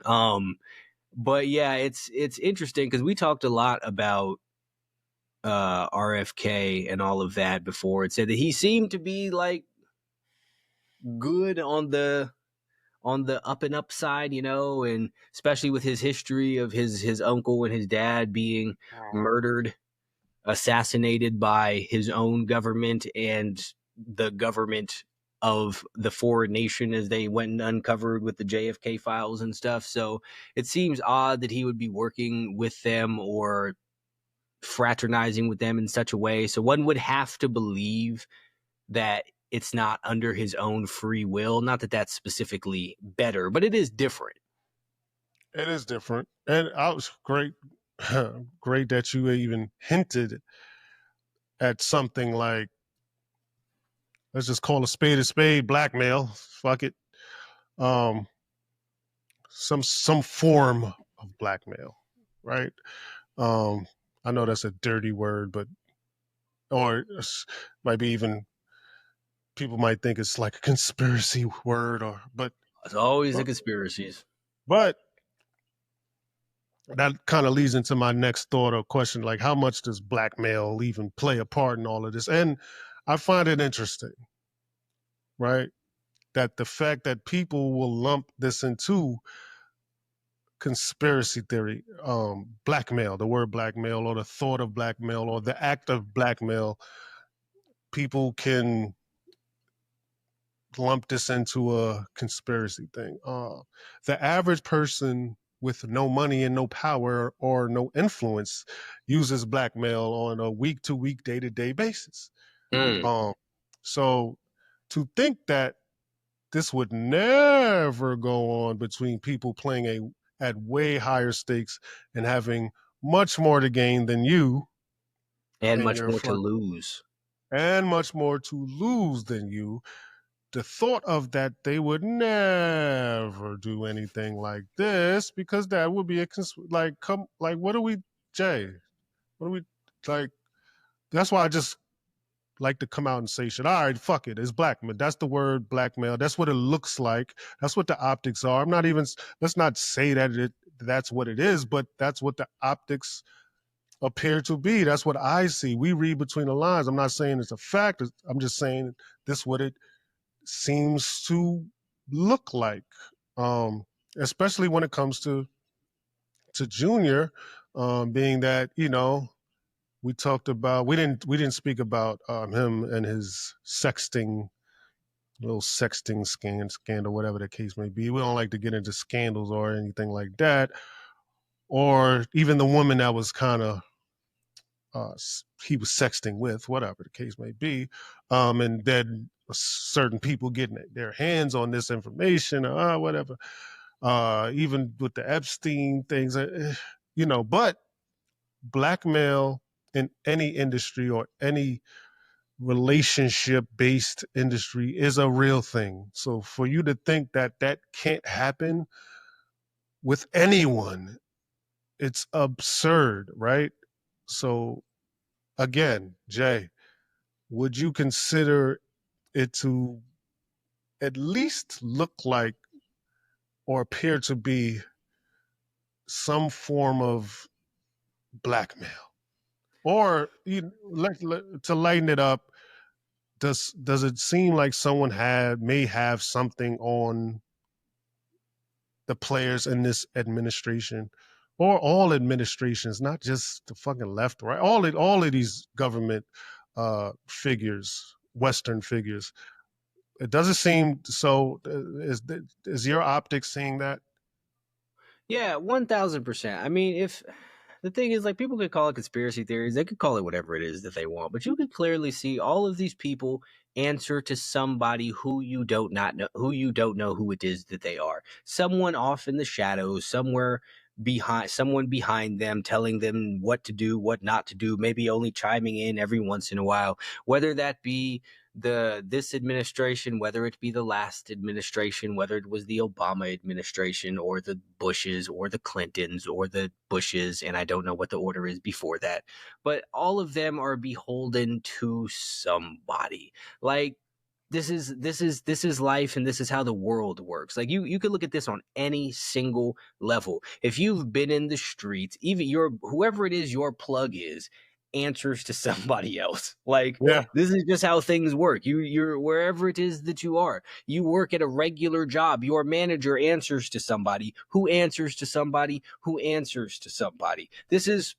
Um, but yeah, it's interesting because we talked a lot about RFK and all of that before. It said that he seemed to be like good on the up and up side, and especially with his history of his uncle and his dad being murdered, assassinated by his own government and the government of the foreign nation, as they went and uncovered with the JFK files and stuff. So it seems odd that he would be working with them or fraternizing with them in such a way. So one would have to believe that it's not under his own free will. Not that that's specifically better, but it is different. It is different, and I was great. Great that you even hinted at something like, let's just call a spade, blackmail. Fuck it. Um, some form of blackmail, right? Um, I know that's a dirty word, but or might be even people might think it's like a conspiracy word, or It's always the but, conspiracies. but that kind of leads into my next thought or question, like how much does blackmail even play a part in all of this? And I find it interesting, right, that the fact that people will lump this into conspiracy theory, blackmail, the word blackmail or the thought of blackmail or the act of blackmail, people can lump this into a conspiracy thing. The average person with no money and no power or no influence uses blackmail on a week to week, day to day basis. Mm. Um, so to think that this would never go on between people playing at way higher stakes and having much more to gain than you And and much your more to fuck lose. and much more to lose than you, the thought of that they would never do anything like this, because that would be like, come, like, what are we, Jay, what are we, like, that's why I just like to come out and say shit. All right, fuck it, it's blackmail. That's the word, blackmail. That's what it looks like. That's what the optics are. I'm not even, let's not say that that's what it is, but that's what the optics appear to be. That's what I see. We read between the lines. I'm not saying it's a fact. I'm just saying this what it seems to look like, um, especially when it comes to Junior, being that, we talked about, we didn't speak about him and his sexting, little sexting scandal, whatever the case may be. We don't like to get into scandals or anything like that, or even the woman that was kind of uh, he was sexting with, whatever the case may be, and then certain people getting their hands on this information, whatever. Even with the Epstein things, but blackmail in any industry or any relationship based industry is a real thing. So for you to think that that can't happen with anyone, it's absurd, right? So again, Jay, would you consider it to at least look like or appear to be some form of blackmail? Or to lighten it up, does it seem like someone may have something on the players in this administration or all administrations, not just the fucking left, right? All of these government figures, Western figures. It doesn't seem so. Is your optics seeing that? Yeah, 1000%. I mean, if the thing is, like, people could call it conspiracy theories, they could call it whatever it is that they want, but you could clearly see all of these people answer to somebody who you don't know who it is that they are. Someone off in the shadows, someone behind them telling them what to do, what not to do, maybe only chiming in every once in a while, whether that be this administration, whether it be the last administration, whether it was the Obama administration or the Bushes or the Clintons or the Bushes, and I don't know what the order is before that, but all of them are beholden to somebody. Like, this is life, and this is how the world works. Like, you could look at this on any single level. If you've been in the streets, even whoever it is your plug is answers to somebody else. Like, Yeah. this is just how things work. You're wherever it is that you are. You work at a regular job. Your manager answers to somebody who answers to somebody who answers to somebody. This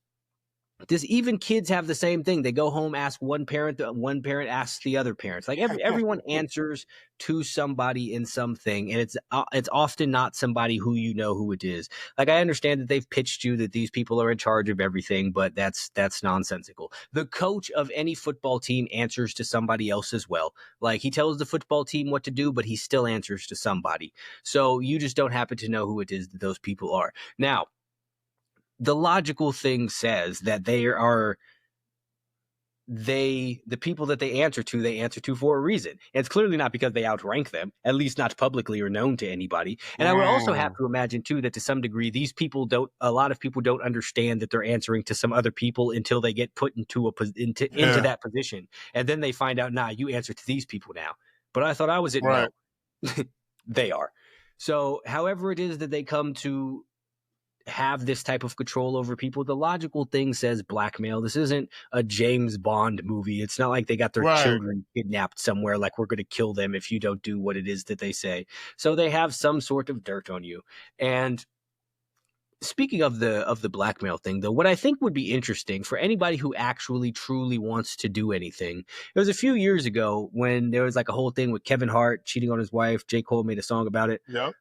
even kids have the same thing. They go home, ask one parent asks the other parents. Like, everyone answers to somebody in something, and it's often not somebody who you know who it is. Like, I understand that they've pitched you that these people are in charge of everything, but that's nonsensical. The coach of any football team answers to somebody else as well. Like, he tells the football team what to do, but he still answers to somebody. So you just don't happen to know who it is that those people are. Now, the logical thing says that the people that they answer to for a reason. And it's clearly not because they outrank them, at least not publicly or known to anybody. And I would also have to imagine too that to some degree a lot of people don't understand that they're answering to some other people until they get put into that position, and then they find out, nah, you answer to these people now. But I thought I was it. Right. No, they are. So however it is that they come to have this type of control over people, the logical thing says blackmail. This isn't a James Bond movie. It's not like they got their children kidnapped somewhere, like, we're going to kill them if you don't do what it is that they say. So they have some sort of dirt on you. And speaking of the blackmail thing, though, what I think would be interesting for anybody who actually truly wants to do anything, it was a few years ago when there was like a whole thing with Kevin Hart cheating on his wife. J. Cole made a song about it. Yep.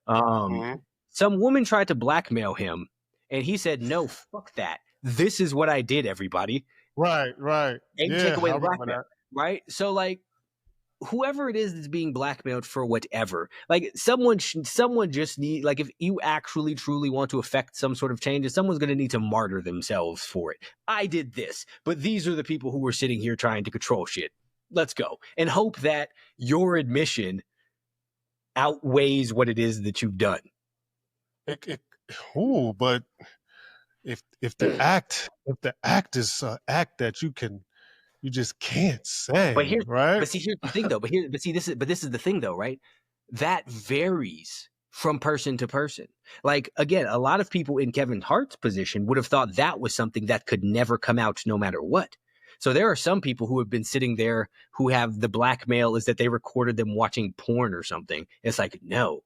Some woman tried to blackmail him, and he said, no, fuck that. This is what I did, everybody. Right. And take away the blackmail, right? So, like, whoever it is that's being blackmailed for whatever, like, someone just need, like, if you actually truly want to affect some sort of change, someone's going to need to martyr themselves for it. I did this, but these are the people who were sitting here trying to control shit. Let's go. And hope that your admission outweighs what it is that you've done. But if the act is an act that you just can't say, right? But see, here's the thing, though. This is the thing, though, right? That varies from person to person. Like, again, a lot of people in Kevin Hart's position would have thought that was something that could never come out, no matter what. So there are some people who have been sitting there who have the blackmail is that they recorded them watching porn or something. It's like, no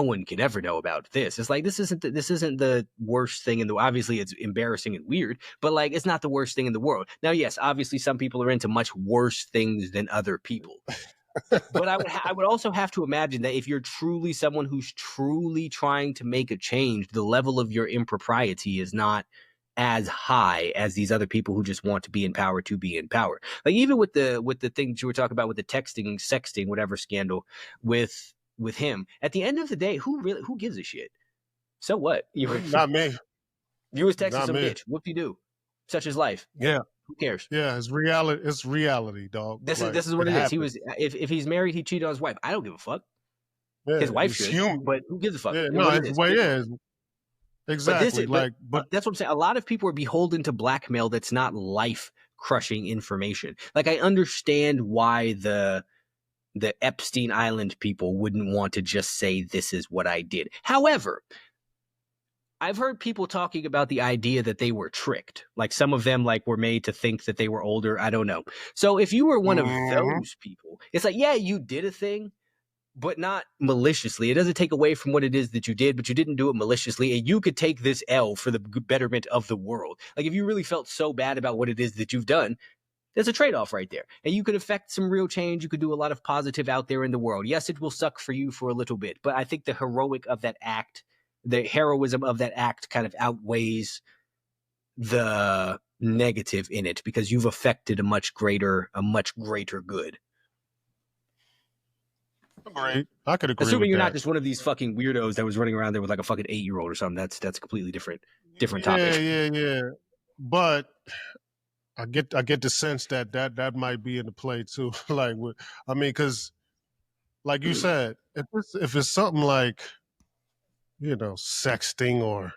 one can ever know about this. It's like, this isn't the worst thing in the, obviously it's embarrassing and weird, but like, it's not the worst thing in the world. Now, yes, obviously some people are into much worse things than other people. But I would also have to imagine that if you're truly someone who's truly trying to make a change, the level of your impropriety is not as high as these other people who just want to be in power. Like, even with the things you were talking about with the texting, sexting, whatever scandal with him, at the end of the day, who gives a shit? So what? Not me. You was texting some bitch. Whoop you do. Such is life. Yeah. Who cares? Yeah, it's reality. It's reality, dog. This is what it is. He was if he's married, he cheated on his wife. I don't give a fuck. Yeah, his wife should, but who gives a fuck? Yeah, no, it's the way it is. Exactly. But that's what I'm saying. A lot of people are beholden to blackmail that's not life-crushing information. Like, I understand why the Epstein Island people wouldn't want to just say, this is what I did. However, I've heard people talking about the idea that they were tricked. Like, some of them, like, were made to think that they were older. I don't know. So if you were one of those people, it's like, yeah, you did a thing, but not maliciously. It doesn't take away from what it is that you did, but you didn't do it maliciously, and you could take this L for the betterment of the world. Like, if you really felt so bad about what it is that you've done, there's a trade-off right there. And you could affect some real change. You could do a lot of positive out there in the world. Yes, it will suck for you for a little bit, but I think the heroism of that act kind of outweighs the negative in it, because you've affected a much greater good. Right. I could agree. Assuming you're not just one of these fucking weirdos that was running around there with like a fucking 8-year-old or something. That's a completely different topic. Yeah. But I get the sense that that might be in the play too. Like, I mean, because like you said, if it's something like sexting or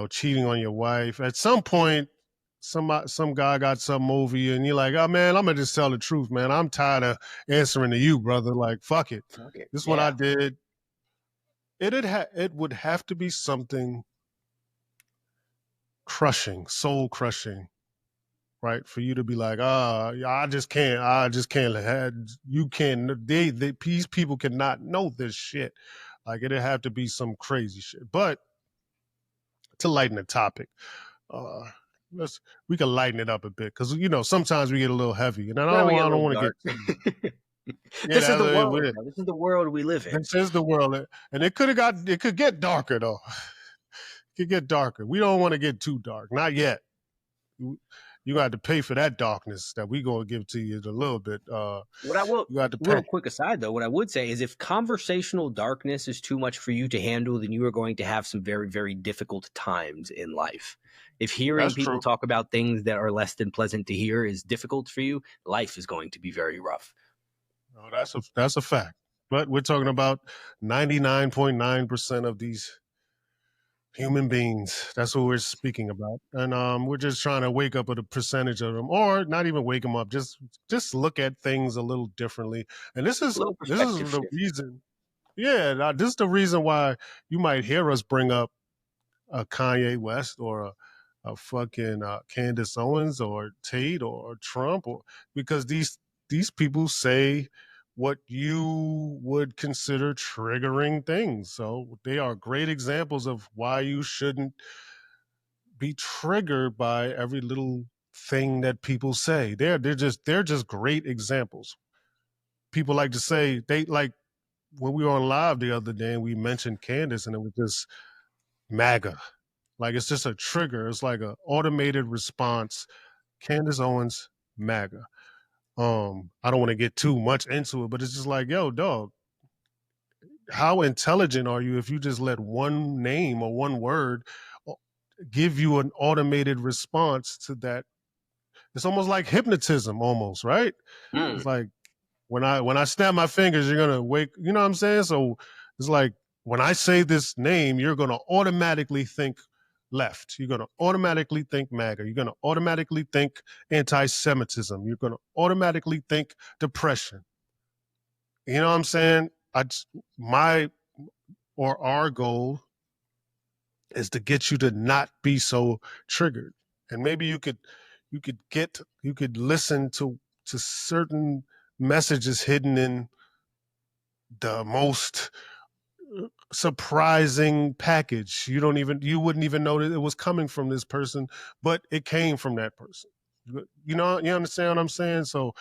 cheating on your wife, at some point, some guy got something over you, and you're like, oh man, I'm gonna just tell the truth, man. I'm tired of answering to you, brother. Like, fuck it. Okay. This is what I Yeah. did. It would have to be something crushing, soul crushing, right? For you to be like, yeah, I just can't, you can't, these people cannot know this shit. Like, it'd have to be some crazy shit. But to lighten the topic, uh, we can lighten it up a bit because sometimes we get a little heavy, and Yeah, we get a I don't little want to dark. get too, yeah, This is that's the world, it. bro. This is the world we live in. This is the world, and it could get darker though. It could get darker. We don't want to get too dark, not yet. You got to pay for that darkness that we gonna give to you in a little bit. What I will, You got to pay. real quick aside though, what I would say is if conversational darkness is too much for you to handle, then you are going to have some very, very difficult times in life. If hearing That's people true. talk about things that are less than pleasant to hear is difficult for you, life is going to be very rough. No, that's a fact. But we're talking about 99.9% of these human beings. That's what we're speaking about, and we're just trying to wake up a percentage of them, or not even wake them up. Just look at things a little differently. And this A is little this is perspective the shift. reason. Yeah, this is the reason why you might hear us bring up a Kanye West or a fucking Candace Owens or Tate or Trump, or because these people say what you would consider triggering things. So they are great examples of why you shouldn't be triggered by every little thing that people say. They're just great examples. People like to say they like when we were on live the other day and we mentioned Candace and it was just MAGA. Like it's just a trigger. It's like an automated response. Candace Owens, MAGA. I don't want to get too much into it, but it's just like, yo, dog, how intelligent are you if you just let one name or one word give you an automated response to that? It's almost like hypnotism, almost, right? It's Mm. like when I snap my fingers, you're gonna wake. You know what I'm saying? So it's like when I say this name, you're gonna automatically think left. You're gonna automatically think MAGA. You're gonna automatically think anti-Semitism. You're gonna automatically think depression. You know what I'm saying? My or our goal is to get you to not be so triggered, and maybe you could listen to certain messages hidden in the most surprising package. You wouldn't even know that it was coming from this person, but it came from that person. You understand what I'm saying? So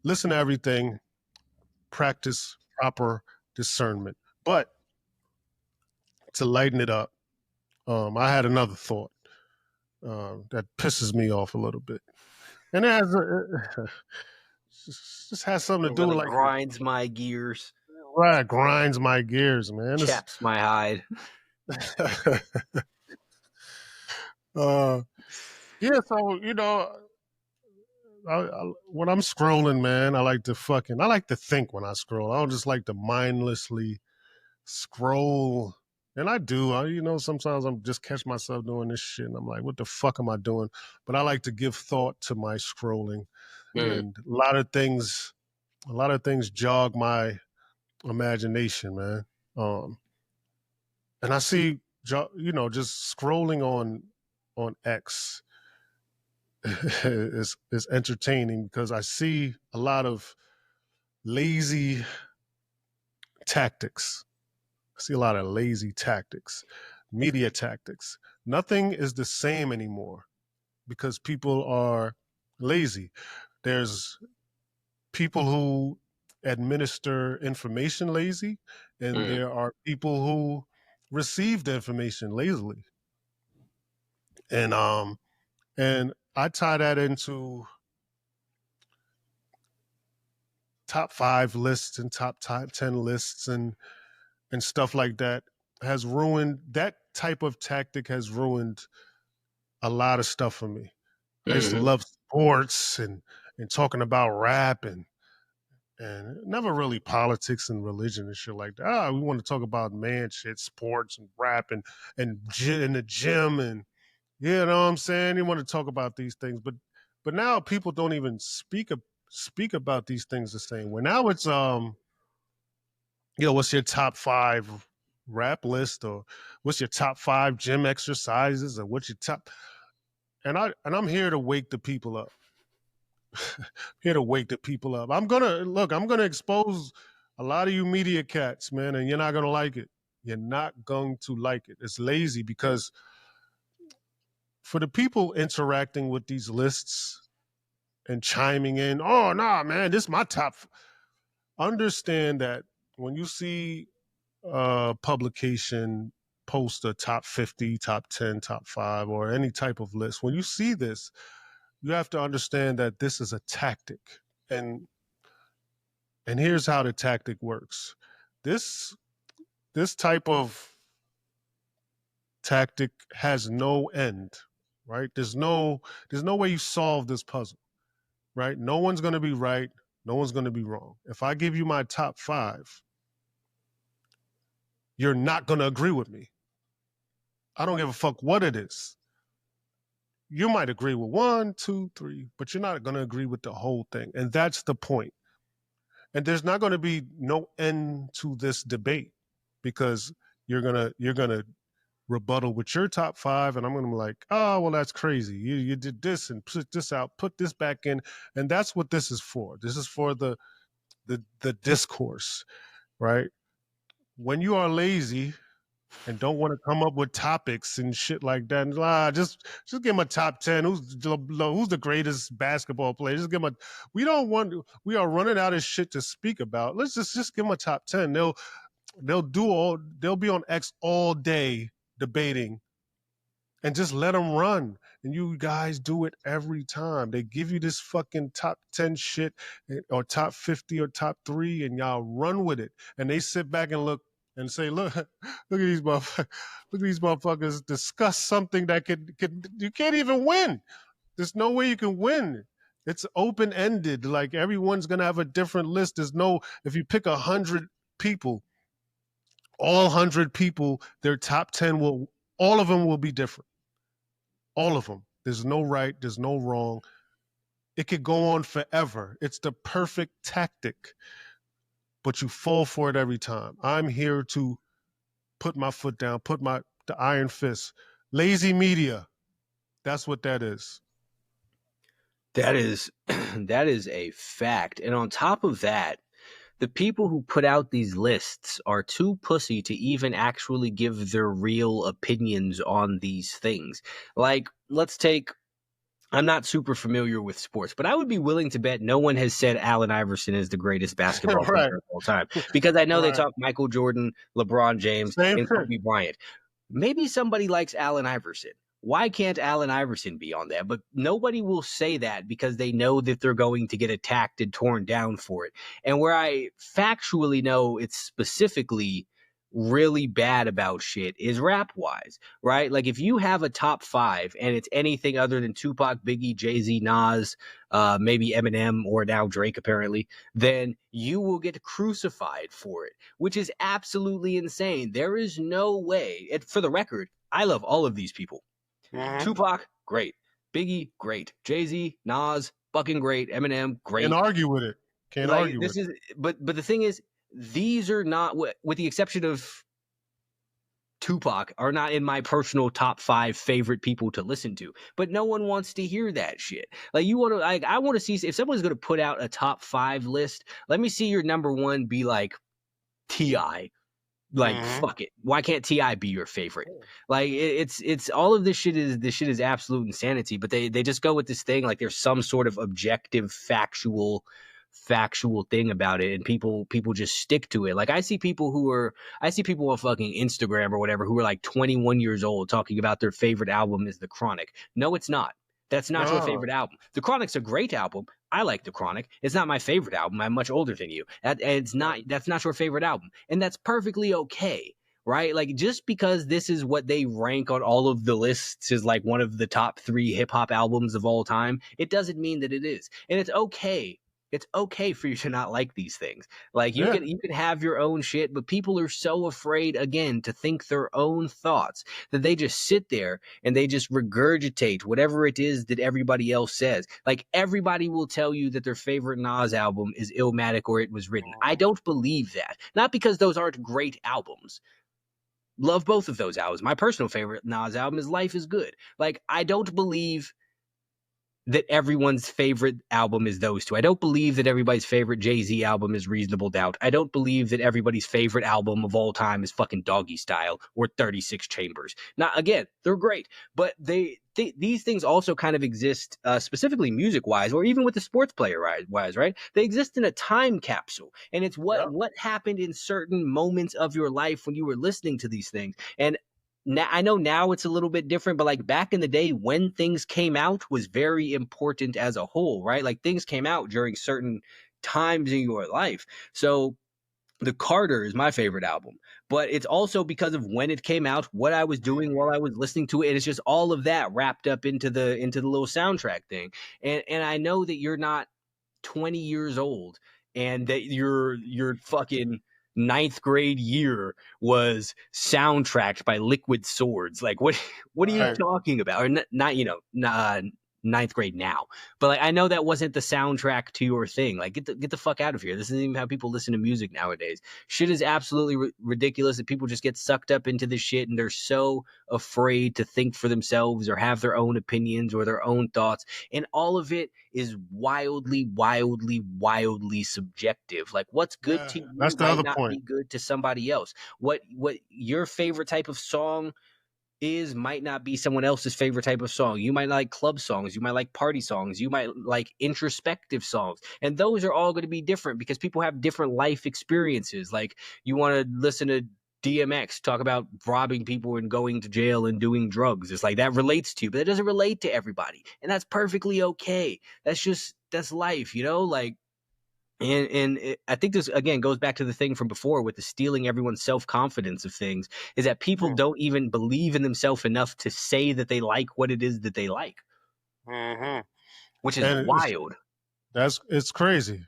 listen to everything, practice proper discernment. But to lighten it up, I had another thought that pisses me off a little bit, and it has just has something to It do with really like grinds my gears, right, grinds my gears, man. chaps my hide. uh, yeah, so when I'm scrolling, man, I like to think when I scroll. I don't just like to mindlessly scroll. And I do. Sometimes I'm just catch myself doing this shit, and I'm like, "What the fuck am I doing?" But I like to give thought to my scrolling, Mm. and a lot of things jog my imagination, man. And I see, just scrolling on X is entertaining because I see a lot of lazy tactics. I see a lot of lazy tactics, media tactics. Nothing is the same anymore because people are lazy. There's people who administer information lazy, and Mm. there are people who receive the information lazily. And I tie that into top 5 lists and top 10 lists and stuff like that. Has ruined that type of tactic has ruined a lot of stuff for me. I used to Mhm. love sports and talking about rap and never really politics and religion and shit like that. Ah, we want to talk about man shit, sports and rap and in the gym and you know what I'm saying. You want to talk about these things, but now people don't even speak about these things the same way. Now it's what's your top five rap list or what's your top five gym exercises or what's your top I'm here to wake the people up. Here to wake the people up. I'm gonna expose a lot of you media cats, man, and you're not gonna like it. You're not going to like it. It's lazy because for the people interacting with these lists and chiming in, oh nah, man, this is my top. Understand that when you see a publication post a top 50, top 10, top 5, or any type of list, when you see this, you have to understand that this is a tactic. And and here's how the tactic works. This this type of tactic has no end, right? There's no way you solve this puzzle, right? No one's going to be right, no one's going to be wrong. If I give you my top 5, you're not going to agree with me. I don't give a fuck what it is. You might agree with 1, 2, 3, but you're not going to agree with the whole thing. And that's the point. And there's not going to be no end to this debate because you're gonna rebuttal with your top 5, and I'm gonna be like, oh well, that's crazy. You did this and put this out, put this back in, and that's what this is for. This is for the discourse, right? When you are lazy and don't want to come up with topics and shit like that, just give them a top 10. Who's the greatest basketball player? Just give them a. We don't want. We are running out of shit to speak about. Let's just give them a top 10. They'll be on X all day debating and just let them run. And you guys do it every time. They give you this fucking top 10 shit or top 50 or top 3 and y'all run with it. And they sit back and look and say, look at these motherfuckers. Look at these motherfuckers discuss something that could you can't even win. There's no way you can win. It's open ended. Like everyone's gonna have a different list. There's no if you pick 100 people, all 100 people, their top 10 will all of them will be different. All of them. There's no right, there's no wrong. It could go on forever. It's the perfect tactic, but you fall for it every time. I'm here to put my foot down, the iron fist. Lazy media. That's what that is. That is that is a fact. And on top of that, the people who put out these lists are too pussy to even actually give their real opinions on these things. Like, let's take I'm not super familiar with sports, but I would be willing to bet no one has said Allen Iverson is the greatest basketball Right. player of all time because I know they Right. talk Michael Jordan, LeBron James, Same and shit. Kobe Bryant. Maybe somebody likes Allen Iverson. Why can't Allen Iverson be on that? But nobody will say that because they know that they're going to get attacked and torn down for it. And where I factually know it's specifically really bad about shit is rap wise, right? Like if you have a top 5 and it's anything other than Tupac, Biggie, Jay-Z, Nas, maybe Eminem or now Drake apparently, then you will get crucified for it, which is absolutely insane. There is no way. For the record, I love all of these people. Mhm. Tupac, great. Biggie, great. Jay-Z, Nas, fucking great. Eminem, great. Can't argue with it. Can't Like argue with this is, but the thing is, these are not, with the exception of Tupac, are not in my personal top 5 favorite people to listen to. But no one wants to hear that shit. Like you want to, like I want to see if someone's going to put out a top 5 list. Let me see your number 1 be like T.I. Like fuck it. Why can't T.I. be your favorite? Like it's all of this shit is absolute insanity. But they just go with this thing like there's some sort of objective factual thing about it, and people just stick to it. Like I see people on fucking Instagram or whatever who are like 21 years old talking about their favorite album is The Chronic. No, it's not. That's not your No. favorite album. The Chronic's a great album. I like The Chronic. It's not my favorite album. I'm much older than you. That's not your favorite album. And that's perfectly okay. right? Like, just because this is what they rank on all of the lists is like one of the top 3 hip hop albums of all time, it doesn't mean that it is. And it's okay. It's okay for you to not like these things. Like, Yeah. you can have your own shit, but people are so afraid, again, to think their own thoughts that they just sit there and they just regurgitate whatever it is that everybody else says. Like, everybody will tell you that their favorite Nas album is Illmatic or It Was Written. I don't believe that. Not because those aren't great albums. Love both of those albums. My personal favorite Nas album is Life Is Good. Like, I don't believe that everyone's favorite album is those two. I don't believe that everybody's favorite Jay-Z album is Reasonable Doubt. I don't believe that everybody's favorite album of all time is fucking Doggy Style or 36 Chambers. Now, again, they're great, but these things also kind of exist, specifically music-wise, or even with the sports player-wise, right? They exist in a time capsule, and it's what happened in certain moments of your life when you were listening to these things. And now, I know now it's a little bit different, but like back in the day when things came out was very important as a whole, right? Like, things came out during certain times in your life. So The Carter is my favorite album, but it's also because of when it came out, what I was doing while I was listening to it. And it's just all of that wrapped up into the little soundtrack thing. And I know that you're not 20 years old and that your fucking ninth grade year was soundtracked by Liquid Swords. Like, what are you talking about? Or not, ninth grade now, but like, I know that wasn't the soundtrack to your thing. Like, get the fuck out of here. This isn't even how people listen to music nowadays. Shit is absolutely ridiculous that people just get sucked up into this shit and they're so afraid to think for themselves or have their own opinions or their own thoughts, and all of it is wildly subjective. Like, what's good to you That's the might other not point. be good to somebody else. What your favorite type of song might not be someone else's favorite type of song. You might like club songs, you might like party songs, you might like introspective songs, and those are all going to be different because people have different life experiences. Like, you want to listen to DMX talk about robbing people and going to jail and doing drugs. It's like, that relates to you, but it doesn't relate to everybody, and that's perfectly okay. That's life, like. And I think this, again, goes back to the thing from before with the stealing everyone's self-confidence of things, is that people don't even believe in themselves enough to say that they like what it is that they like, which is And wild. it's crazy.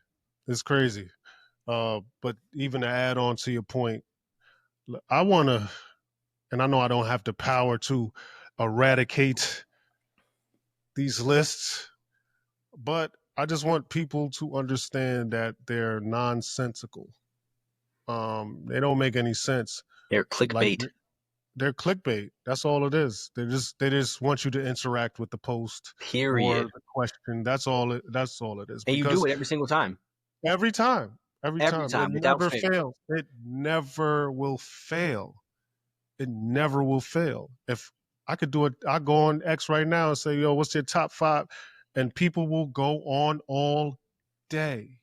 It's crazy. But even to add on to your point, I want to, and I know I don't have the power to eradicate these lists, but I just want people to understand that they're nonsensical. They don't make any sense. They're clickbait. Like, they're clickbait. That's all it is. They just want you to interact with the post Period. or the question. That's all it is. And you do it every single time. Every time. Every time, It without never fail. fails. It never will fail. It never will fail. If I could do it, I go on X right now and say, yo, what's your top 5? And people will go on all day.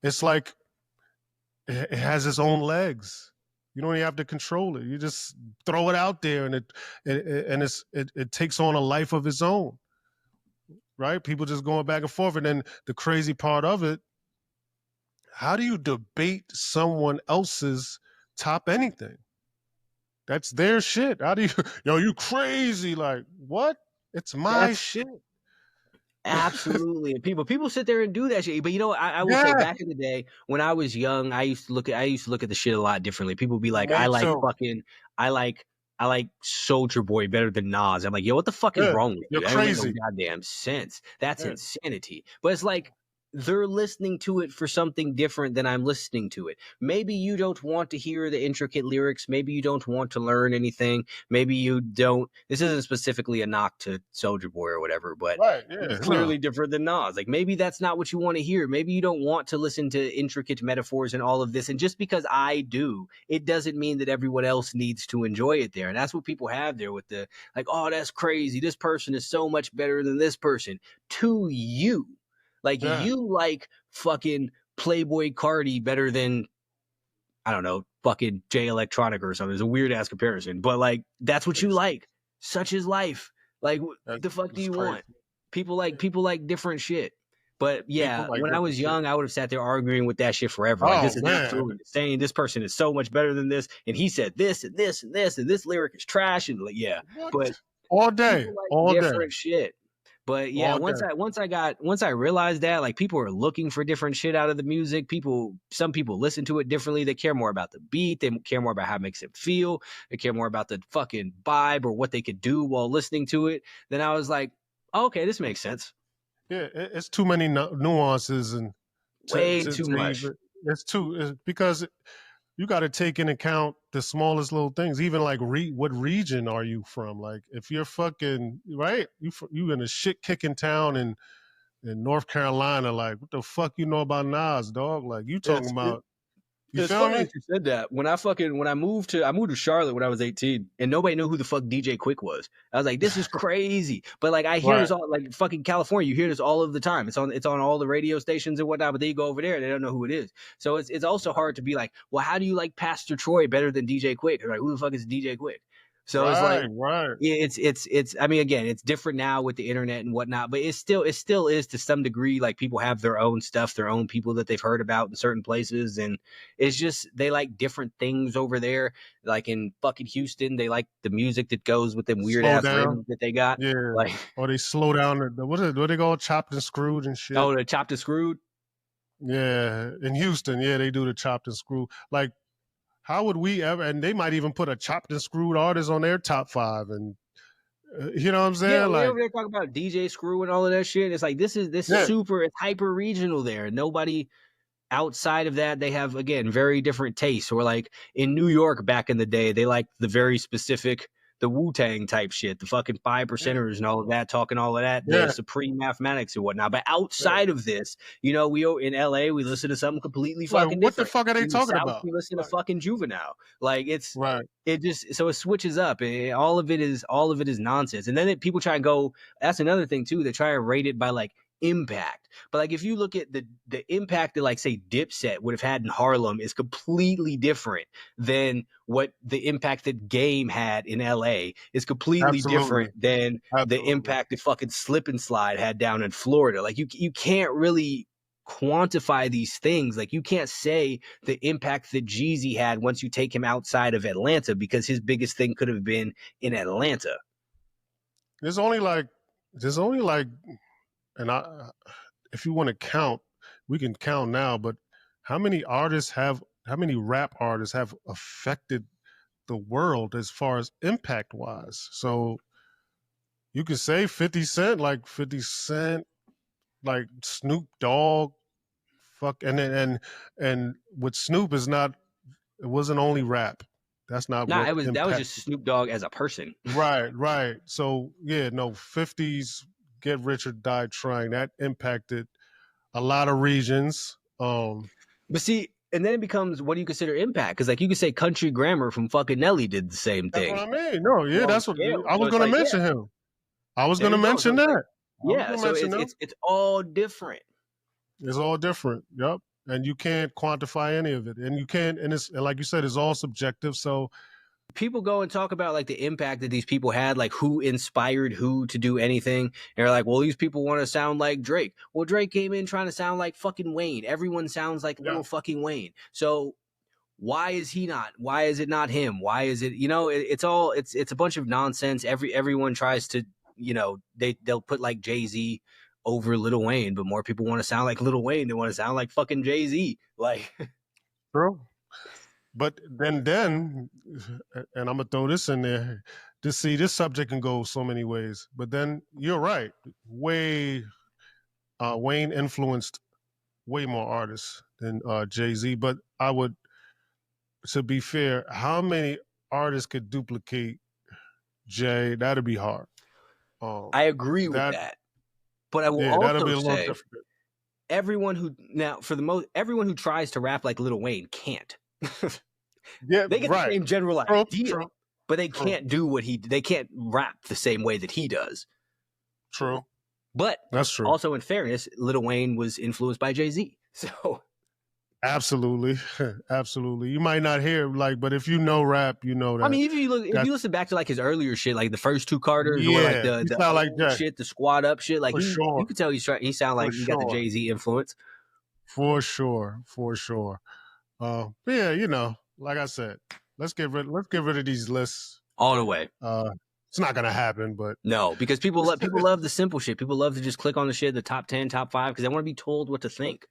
It's like it has its own legs. You don't even have to control it. You just throw it out there, and it takes on a life of its own. Right? People just going back and forth. And then the crazy part of it, how do you debate someone else's top anything? That's their shit. How do you, you crazy? Like, what? It's my shit. Absolutely. And people sit there and do that shit. But I will say, back in the day when I was young, I used to look at the shit a lot differently. People would be like, I like Soulja Boy better than Nas. I'm like, yo, what the fuck is wrong with you? You're That crazy. makes no goddamn sense. That's insanity. But it's like, they're listening to it for something different than I'm listening to it. Maybe you don't want to hear the intricate lyrics. Maybe you don't want to learn anything. Maybe you don't. This isn't specifically a knock to Soulja Boy or whatever, but it's clearly different than Nas. Like, maybe that's not what you want to hear. Maybe you don't want to listen to intricate metaphors and all of this. And just because I do, it doesn't mean that everyone else needs to enjoy it there. And that's what people have there with the, like, oh, that's crazy. This person is so much better than this person. To you. Like, you like fucking Playboy Cardi better than, I don't know, fucking Jay Electronica or something. It's a weird ass comparison, but like, that's what you like. Such is life. Like, the fuck do you want? People like different shit. But yeah, People like when I different was shit. young, I would have sat there arguing with that shit forever. Like, Oh this is man, absolutely insane. This person is so much better than this, and he said this and this and this, and this lyric is trash. And like, yeah, what? but All day, people like all day, different shit. But yeah, all day. once I realized that, like, people are looking for different shit out of the music. Some people listen to it differently. They care more about the beat. They care more about how it makes them feel. They care more about the fucking vibe or what they could do while listening to it. Then I was like, okay, this makes sense. Yeah, it's too many nuances and Way too to much. even it's because you got to take into account the smallest little things. Even like what region are you from? Like if you're fucking right, you in a shit kicking town in North Carolina. Like what the fuck you know about Nas, dog? Like you talking It's about? You it's feel funny me? that you said that. When I moved to Charlotte when I was 18, and nobody knew who the fuck DJ Quick was. I was like, this is crazy. But like I hear Right. this all, like, fucking California, you hear this all of the time. It's on all the radio stations and whatnot, but then you go over there, they don't know who it is. So it's also hard to be like, well, how do you like Pastor Troy better than DJ Quick? Like, who the fuck is DJ Quick? So it's like, Right. Right. yeah, it's I mean, again, it's different now with the internet and whatnot, but it still is to some degree. Like, people have their own stuff, their own people that they've heard about in certain places, and it's just they like different things over there. Like in fucking Houston, they like the music that goes with them weird Slow ass down. rhythms that they got. Yeah. Like, Or they slow down. What they call chopped and screwed and shit. oh, the chopped and screwed. Yeah. In Houston, yeah, they do the chopped and screwed. Like how would we ever? And they might even put a chopped and screwed artist on their top 5, and you know what I'm Yeah, saying? when they Like, over there talking about DJ Screw and all of that shit, it's like this is yeah, super, it's hyper regional there. Nobody outside of that, they have, again, very different tastes. Or like in New York back in the day, they like the very specific, the Wu-Tang type shit, the fucking five yeah, percenters and all of that, talking all of that, the yeah, supreme mathematics and whatnot. But yeah. outside of this, we in LA, we listen to something completely Like, fucking what the different. fuck are they In the talking South, about? we listen to Like, fucking Juvenile. Like, right. it just, so it switches up. All of it is nonsense. And then people try and go, that's another thing too, they try and rate it by like impact. But like if you look at the impact that, like, say Dipset would have had in Harlem is completely different than what the impact that Game had in LA is completely Absolutely. different than the Absolutely. impact that fucking Slip and Slide had down in Florida. Like, you can't really quantify these things. Like, you can't say the impact that Jeezy had once you take him outside of Atlanta, because his biggest thing could have been in Atlanta. There's only like, and if you want to count, we can count now. But how many rap artists have affected the world as far as impact wise? So you could say 50 Cent, like Snoop Dogg, fuck, and with Snoop is not. It wasn't only rap. That's not Nah, what that was impact. just Snoop Dogg as a person. Right, right. So yeah, no, 50s Get Rich or Die Trying, that impacted a lot of regions. But see, and then it becomes, what do you consider impact? Because like you could say Country Grammar from fucking Nelly did the same That's what thing. I mean. No, yeah, Small that's what scale. I So was it's gonna like, yeah, mention him. I was there gonna you go. So mention it's that. like, I was yeah, gonna so mention them. it's all different. It's all different. Yep. And you can't quantify any of it. And you can't, and like you said, it's all subjective. So People go and talk about like the impact that these people had, like who inspired who to do anything. And they're like, well, these people want to sound like Drake. Well, Drake came in trying to sound like fucking Wayne. Everyone sounds like yeah, little fucking Wayne. So why is he not? Why is it not him? Why is it, it's all, it's a bunch of nonsense. Everyone tries to, they'll put like Jay-Z over Lil Wayne, but more people want to sound like Lil Wayne. They want to sound like fucking Jay-Z. Like, true. But then, and I'm gonna throw this in there. To see this subject can go so many ways. But then you're right. Wayne influenced way more artists than Jay-Z. But to be fair, how many artists could duplicate Jay? That'd be hard. I agree with That that. But I will yeah, that'll be also a little say, different. everyone who tries to rap like Lil Wayne can't. Yeah, They get the right. same general True, idea, true, but they true, can't they can't rap the same way that he does. true. But That's true. also, in fairness, Lil Wayne was influenced by Jay-Z. So Absolutely, absolutely. You might not hear like, but if you know rap, you know I that. mean, if That you listen back to like his earlier shit, like the first two Carters or like yeah, the he the sound like old Jay shit, the squad up shit, like for you sure, could tell he sound for like he got the sure, Jay-Z influence. for sure, for sure. But yeah, like I said, let's get rid of these lists. All the way. Uh, it's not gonna happen, but No, because people love the simple shit. People love to just click on the shit, the top 10, top 5, because they want to be told what to think.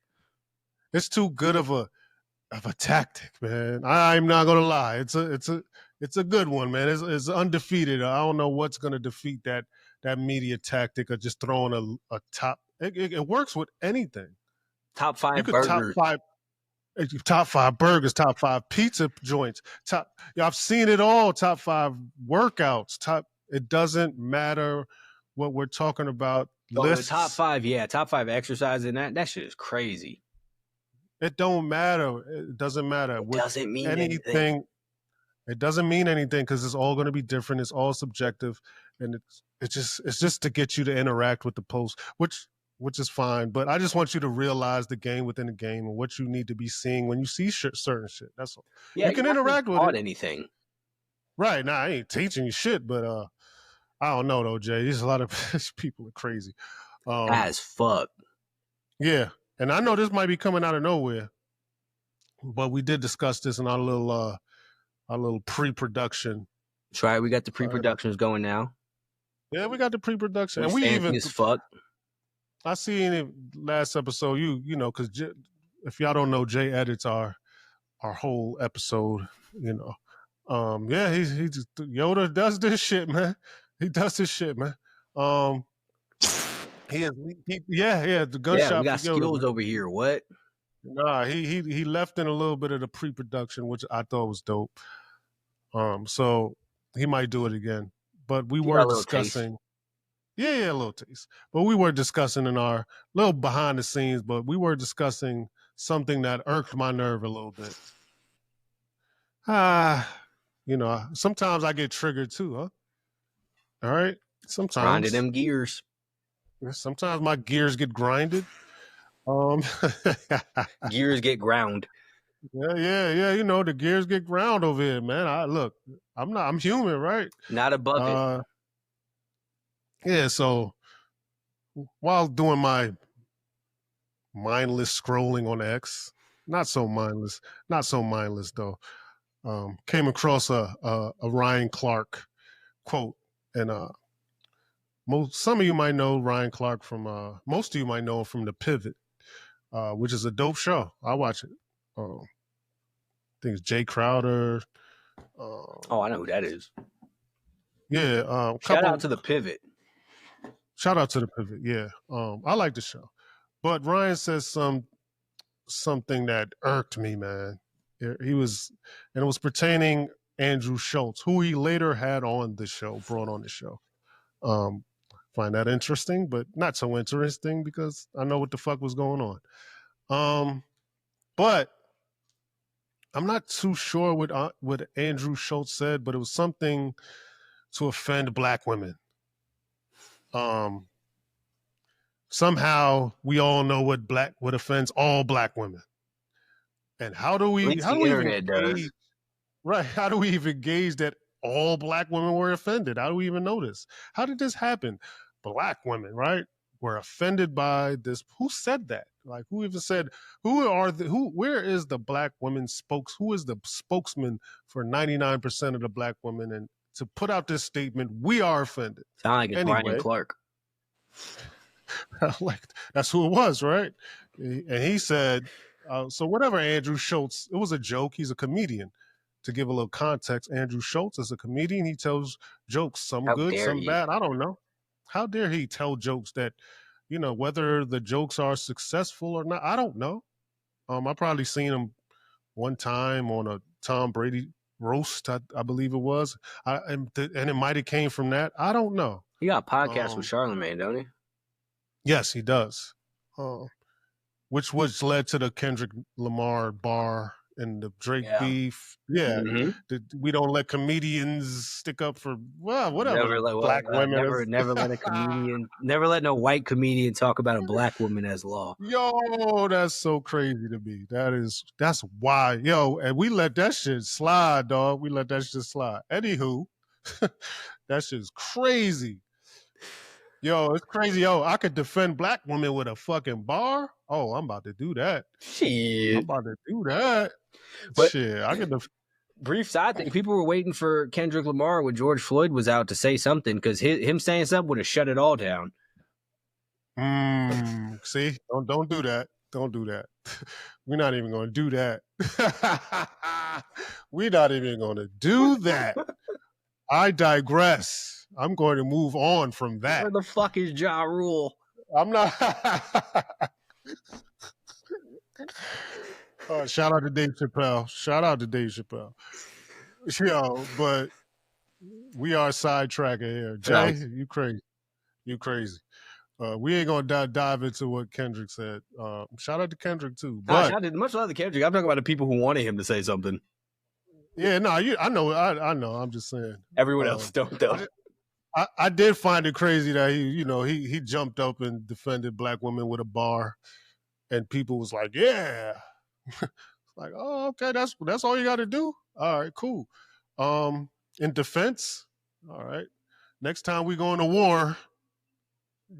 it's too good of a tactic, man. I'm not gonna lie. It's a good one, man. It's undefeated. I don't know what's gonna defeat that media tactic of just throwing a top. It works with anything. Top You 5 could burgers. top five burgers, top five pizza joints, top. Yeah, I've seen it all. Top five workouts. Top. It doesn't matter what we're talking about. Oh, the top Lists. 5, yeah, top 5 exercise and that shit is crazy. It don't matter. It doesn't matter It with doesn't mean anything. anything. It doesn't mean anything because it's all going to be different. It's all subjective, and it's just to get you to interact with the post, which is fine. But I just want you to realize the game within the game and what you need to be seeing when you see certain shit. That's all. Yeah, You can you're not being interact with taught it, anything. right? Now I ain't teaching you shit, but I don't know though, Jay. There's a lot of people are crazy. As fuck. Yeah, and I know this might be coming out of nowhere, but we did discuss this in our little pre-production. That's right. We got the pre-productions going now. Yeah, we got the pre-production, We and we fancy even as fuck. I seen it last episode. Because if y'all don't know, Jay edits our whole episode. Yeah, he just Yoda does this shit, man. He does this shit, man. He is, yeah, the Yeah, we gunshot for got Yoda, skills man. over here. What? Nah, he left in a little bit of the pre-production, which I thought was dope. So he might do it again. But we You were got a little taste. discussing. Yeah, a little taste. But we were discussing in our little behind the scenes, but we were discussing something that irked my nerve a little bit. Sometimes I get triggered too, huh? All right. Grinding Sometimes. them gears. Sometimes my gears get grinded. Gears get ground. Yeah. The gears get ground over here, man. I'm human, right? Not a bucket. Yeah, so while doing my mindless scrolling on X, not so mindless though. Came across a Ryan Clark quote, and some of you might know Ryan Clark from most of you might know him from The Pivot, which is a dope show. I watch it. I think it's Jay Crowder. Oh, I know who that is. Yeah. Shout out to The Pivot. Shout out to The Pivot. Yeah. I like the show, but Ryan says something that irked me, man. He was, and it was pertaining Andrew Schulz, who he later had on the show, brought on the show. Find that interesting, but not so interesting because I know what the fuck was going on. But I'm not too sure what Andrew Schulz said, but it was something to offend black women. Somehow we all know what offends all black women. And how do we even gauge, right? How do we even gauge that all black women were offended? How do we even know this? How did this happen? Black women, right, were offended by this. Who said that? Like, who even said? Where is the black women who is the spokesman for 99% of the black women? And to put out this statement, we are offended. Sound like it's Ryan Clark. Like, that's who it was, right? And he said, so whatever Andrew Schulz, it was a joke. He's a comedian. To give a little context, Andrew Schulz is a comedian. He tells jokes, some good, some bad. I don't know. How dare he tell jokes that, whether the jokes are successful or not, I don't know. I probably seen him one time on a Tom Brady roast, I believe it was. And it might have came from that. I don't know. He got a podcast with Charlamagne, don't he? Yes, he does. Which led to the Kendrick Lamar bar and the Drake Yeah. beef. Yeah, Mm-hmm. we don't let comedians stick up for whatever Never the let black women never is. never let a comedian, never let no white comedian talk about a black woman as law. Yo, that's so crazy to me. That's why, yo, and we let that shit slide, dog. We let that shit slide. Anywho, that shit's crazy. Yo, it's crazy. Yo, I could defend black women with a fucking bar. Oh, I'm about to do that. I'm Shit. about to do that. But Shit, I could. brief side thing, people were waiting for Kendrick Lamar when George Floyd was out to say something because him saying something would have shut it all down. See, don't do that. Don't do that. We're not even going to do that. We're not even going to do that. I digress. I'm going to move on from that. Where the fuck is Ja Rule? I'm not. Shout out to Dave Chappelle. Shout out to Dave Chappelle. Yo, but we are sidetracking here. Jay, you crazy. You crazy. We ain't gonna dive into what Kendrick said. Shout out to Kendrick too. But I did much love the Kendrick. I'm talking about the people who wanted him to say something. yeah, no, I know. I'm just saying. Everyone else don't though. I did find it crazy that he jumped up and defended black women with a bar, and people was like, yeah, like, oh, okay, that's all you got to do. All right, cool. In defense, all right. Next time we go into war,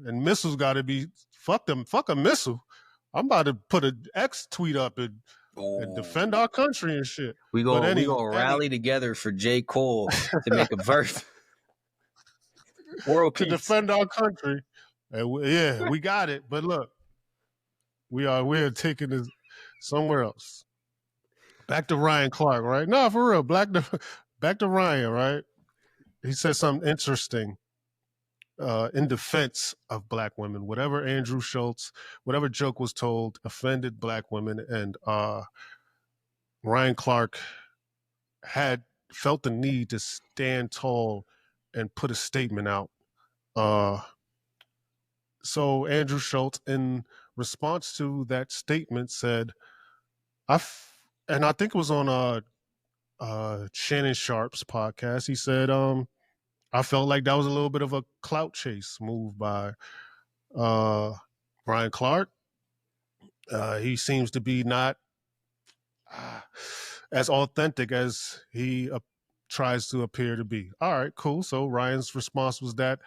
and missiles got to be fuck a missile. I'm about to put an X tweet up and defend our country and shit. We gonna rally together for J. Cole to make a verse. World to peace. defend our country. And we got it. But look, we're taking this somewhere else. Back to Ryan Clark, right? No, for real. Back to Ryan, right? He said something interesting in defense of black women. Whatever Andrew Schultz, whatever joke was told, offended black women, and Ryan Clark had felt the need to stand tall and put a statement out. So Andrew Schultz, in response to that statement, said, and I think it was on Shannon Sharp's podcast. He said, I felt like that was a little bit of a clout chase move by Ryan Clark. He seems to be not as authentic as he tries to appear to be. All right, cool. So Ryan's response was that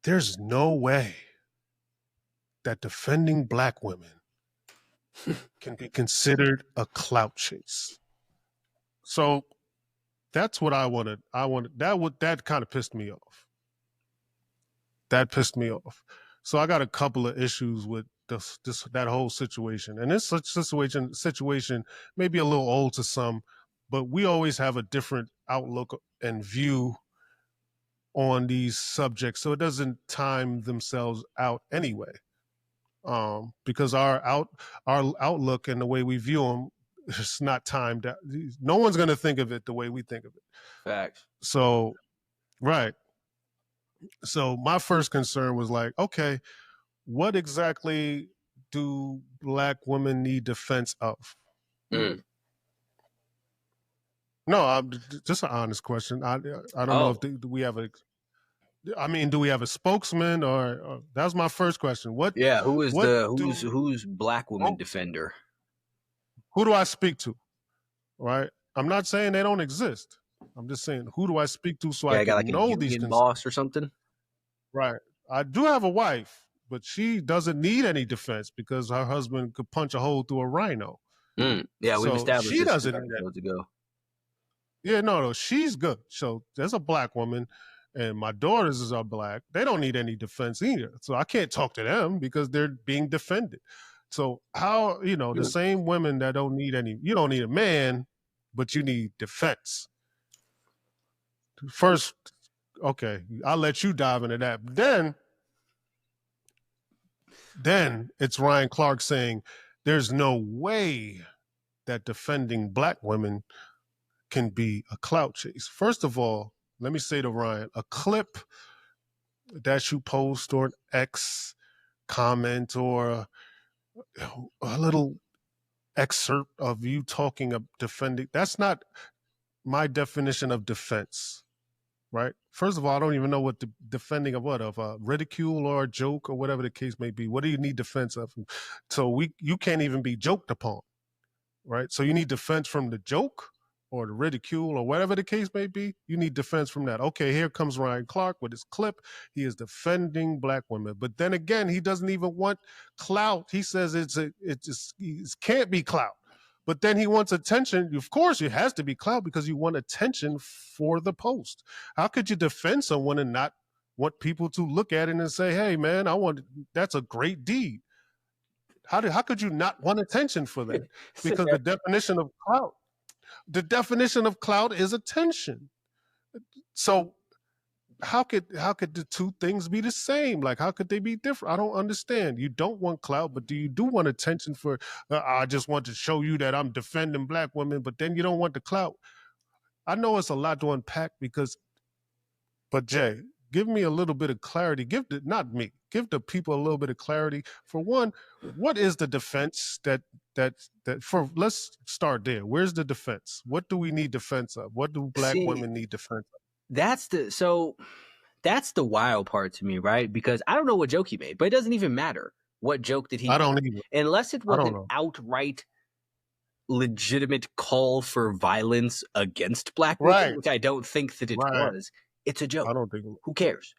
there's no way that defending black women can be considered a clout chase. So that's what I wanted. That kind of pissed me off. That pissed me off. So I got a couple of issues with that whole situation. And this situation may be a little old to some, but we always have a different outlook and view on these subjects, so it doesn't time themselves out anyway. Because our outlook and the way we view them is not timed out. No one's going to think of it the way we think of it. Facts. So, right. So my first concern was like, okay, what exactly do black women need defense of? Mm. No, just an honest question. I don't know if do we have a. I mean, do we have a spokesman or that was my first question. What? Yeah, who's black woman defender? Who do I speak to? Right. I'm not saying they don't exist. I'm just saying who do I speak to so I can like know a these boss or something. Right. I do have a wife, but she doesn't need any defense because her husband could punch a hole through a rhino. Mm. Yeah, we've established she this doesn't ago. Yeah, no, she's good. So there's a black woman, and my daughters are black. They don't need any defense either. So I can't talk to them because they're being defended. So how, the same women that don't need you don't need a man, but you need defense. First, okay, I'll let you dive into that. But then it's Ryan Clark saying there's no way that defending black women can be a clout chase. First of all, let me say to Ryan, a clip that you post or an X comment or a little excerpt of you talking of defending. That's not my definition of defense, right? First of all, I don't even know what the defending of what of ridicule or a joke or whatever the case may be. What do you need defense of? So you can't even be joked upon, right? So you need defense from the joke or the ridicule or whatever the case may be. You need defense from that. Okay, here comes Ryan Clark with his clip. He is defending black women, but then again, he doesn't even want clout. He says it can't be clout. But then he wants attention. Of course, it has to be clout because you want attention for the post. How could you defend someone and not want people to look at it and say, "Hey, man, that's a great deed." How could you not want attention for that? Because the definition of clout is attention. So how could the two things be the same? Like, how could they be different? I don't understand. You don't want clout, but you do want attention for, I just want to show you that I'm defending black women, but then you don't want the clout. I know it's a lot to unpack but Jay, give me a little bit of clarity. Give the people a little bit of clarity. For one, what is the defense let's start there. Where's the defense? What do we need defense of? What do black women need defense of? That's the wild part to me, right? Because I don't know what joke he made, but it doesn't even matter what joke that he I don't either. Unless it was an outright legitimate call for violence against black women, which I don't think that it was. It's a joke. I don't think. Who cares?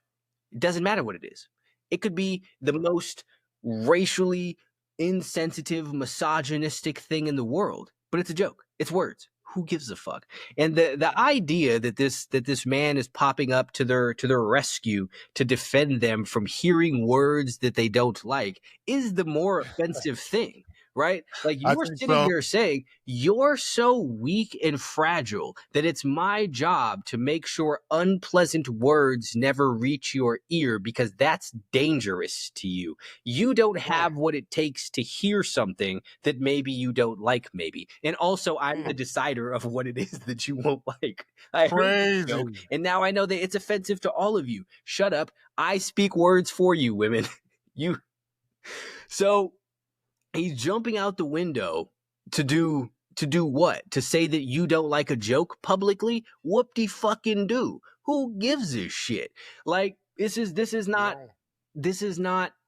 It doesn't matter what it is. It could be the most racially insensitive, misogynistic thing in the world, but it's a joke. It's words. Who gives a fuck? And the idea that this man is popping up to their rescue to defend them from hearing words that they don't like is the more offensive thing. Right? Like, you were sitting there saying, you're so weak and fragile that it's my job to make sure unpleasant words never reach your ear because that's dangerous to you. You don't have what it takes to hear something that maybe you don't like, maybe. And also, I'm the decider of what it is that you won't like. I heard the joke, and now I know that it's offensive to all of you. Shut up. I speak words for you, women. So he's jumping out the window to do what? To say that you don't like a joke publicly? Whoop-de-fucking-do. Who gives a shit? Like, this is not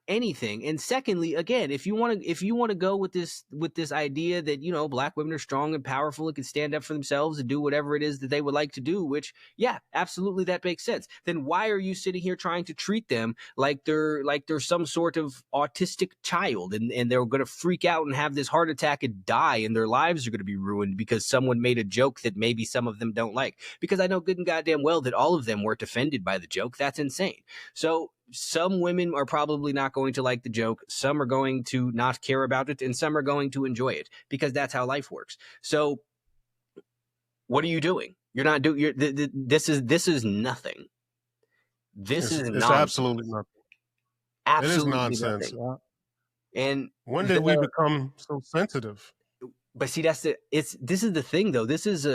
anything. And secondly, again, if you want to go with this idea that, you know, black women are strong and powerful and can stand up for themselves and do whatever it is that they would like to do, which, yeah, absolutely, that makes sense. Then why are you sitting here trying to treat them like they're some sort of autistic child and they're going to freak out and have this heart attack and die and their lives are going to be ruined because someone made a joke that maybe some of them don't like? Because I know good and goddamn well that all of them weren't offended by the joke. That's insane. So some women are probably not going to like the joke. Some are going to not care about it, and some are going to enjoy it because that's how life works. So, what are you doing? You're not doing. This is nothing. This is nonsense. It's absolutely nothing. Absolutely, it is nonsense. Nothing. And when did we become so sensitive? But see, this is the thing, though. This is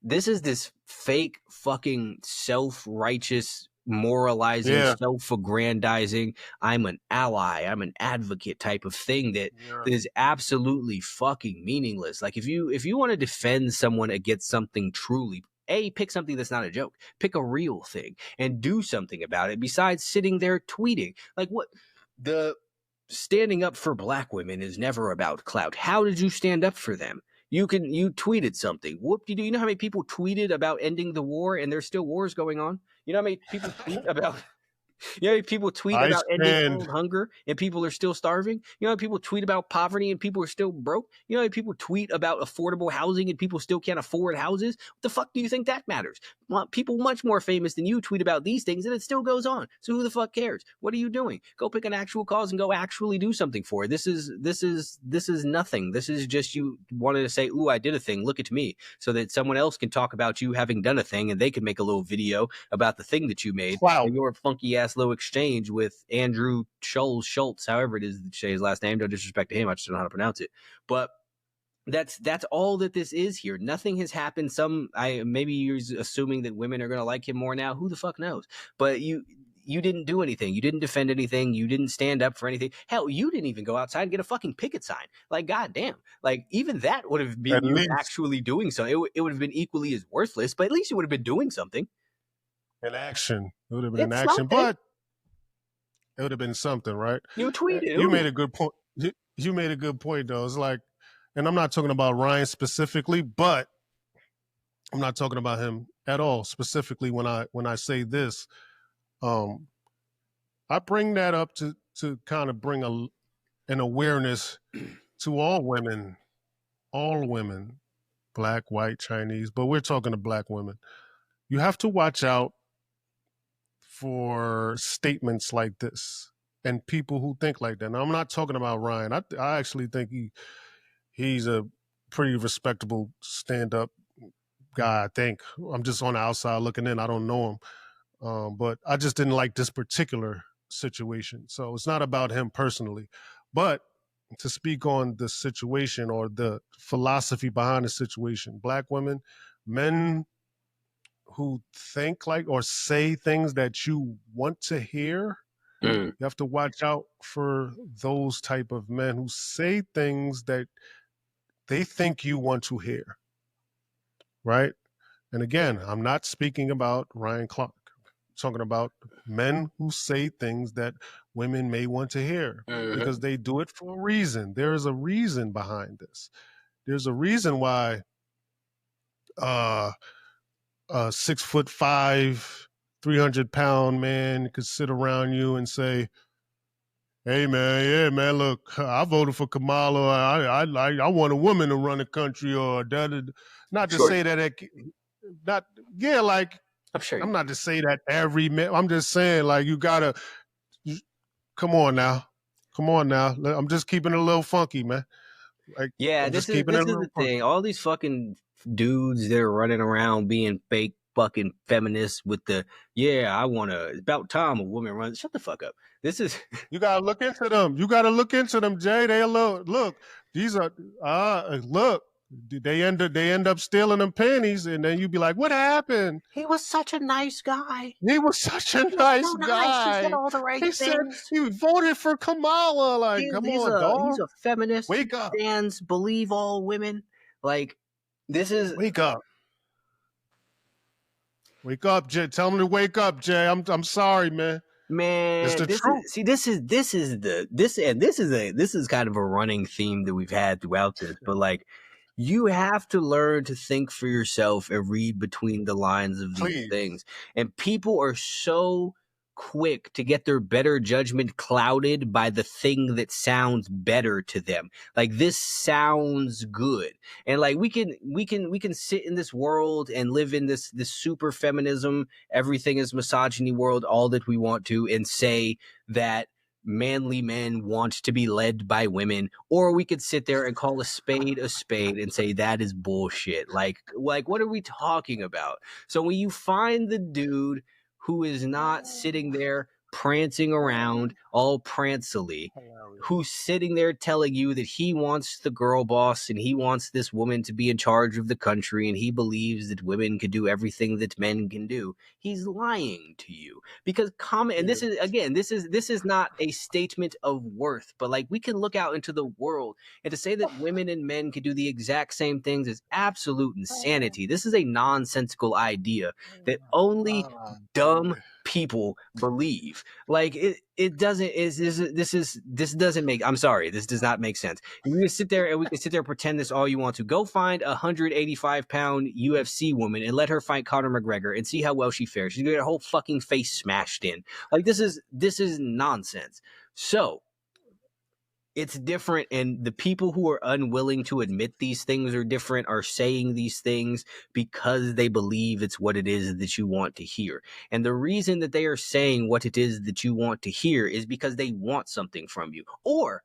this fake fucking self-righteous, moralizing, self-aggrandizing, I'm an ally, I'm an advocate type of thing that is absolutely fucking meaningless. Like, if you want to defend someone against something truly, pick something that's not a joke. Pick a real thing and do something about it besides sitting there tweeting. Like, what? The standing up for black women is never about clout. How did you stand up for them? You tweeted something. Whoop-de-doo. You know how many people tweeted about ending the war and there's still wars going on? You know how many people tweet about ending world hunger and people are still starving? You know how people tweet about poverty and people are still broke? You know how people tweet about affordable housing and people still can't afford houses? What the fuck do you think that matters? People much more famous than you tweet about these things and it still goes on. So who the fuck cares? What are you doing? Go pick an actual cause and go actually do something for it. This is nothing. This is just you wanted to say, ooh, I did a thing. Look at me. So that someone else can talk about you having done a thing and they can make a little video about the thing that you made. Wow. Your funky ass little exchange with Andrew Schultz, however it is to say his last name. No disrespect to him. I just don't know how to pronounce it. But that's all that this is here. Nothing has happened. Maybe you're assuming that women are going to like him more now. Who the fuck knows? But you didn't do anything. You didn't defend anything. You didn't stand up for anything. Hell, you didn't even go outside and get a fucking picket sign. Like, goddamn. Like, even that would have been At you least actually doing something. It would have been equally as worthless, but at least you would have been doing something. in action. It would have been in It's action, something. but it would have been something, right? You tweeted. You made a good point. You made a good point, though. It's like, and I'm not talking about Ryan specifically, but I'm not talking about him at all specifically when I say this. I bring that up to kind of bring an awareness to all women, black, white, Chinese, but we're talking to black women. You have to watch out for statements like this and people who think like that. Now, I'm not talking about Ryan. I actually think he's a pretty respectable stand-up guy. I think I'm just on the outside looking in. I don't know him, but I just didn't like this particular situation. So it's not about him personally, but to speak on the situation or the philosophy behind the situation, black women, men who think like or say things that you want to hear, you have to watch out for those type of men who say things that they think you want to hear, right? And again, I'm not speaking about Ryan Clark. I'm talking about men who say things that women may want to hear because they do it for a reason. There is a reason behind this. There's a reason why a 6'5", 300-pound man could sit around you and say, "Hey man, yeah man, look, I voted for Kamala. I want a woman to run the country," or that. Not to say that, not yeah, like I'm sure. I'm not to say that every man. I'm just saying like you gotta come on now. I'm just keeping it a little funky, man. Like, yeah, I'm this just is keeping it a the little funky. thing. All these fucking dudes that are running around being fake fucking feminists with the it's about time a woman runs. Shut the fuck up. This is You gotta look into them. Jay. They look. These are look. They end up stealing them pennies, and then you be like, "What happened?" he was such a nice guy. He was such a nice So nice. guy. He said all the right He things. said he voted for Kamala. Like, come on, dog. He's a feminist. Wake up. Stands believe all women. Like, this is wake up. Wake up, Jay. Tell him to wake up, Jay. I'm sorry, man. Man, it's the truth. This is kind of a running theme that we've had throughout this, but like you have to learn to think for yourself and read between the lines of these things. And people are so quick to get their better judgment clouded by the thing that sounds better to them. Like, this sounds good. And like we can sit in this world and live in this super feminism, everything is misogyny world all that we want to, and say that manly men want to be led by women, or we could sit there and call a spade and say that is bullshit. Like what are we talking about? So when you find the dude who is not sitting there prancing around all prancily, who's sitting there telling you that he wants the girl boss and he wants this woman to be in charge of the country and he believes that women can do everything that men can do, he's lying to you. Because and this is not a statement of worth, but like we can look out into the world, and to say that women and men can do the exact same things is absolute insanity. This is a nonsensical idea that only dumb people believe. Like it doesn't this doesn't make, I'm sorry, this does not make sense. You can sit there and we can sit there and pretend this all you want to. Go find a 185-pound UFC woman and let her fight Conor McGregor and see how well she fares. She's gonna get her whole fucking face smashed in. Like, this is nonsense. So it's different, and the people who are unwilling to admit these things are different are saying these things because they believe it's what it is that you want to hear. And the reason that they are saying what it is that you want to hear is because they want something from you. Or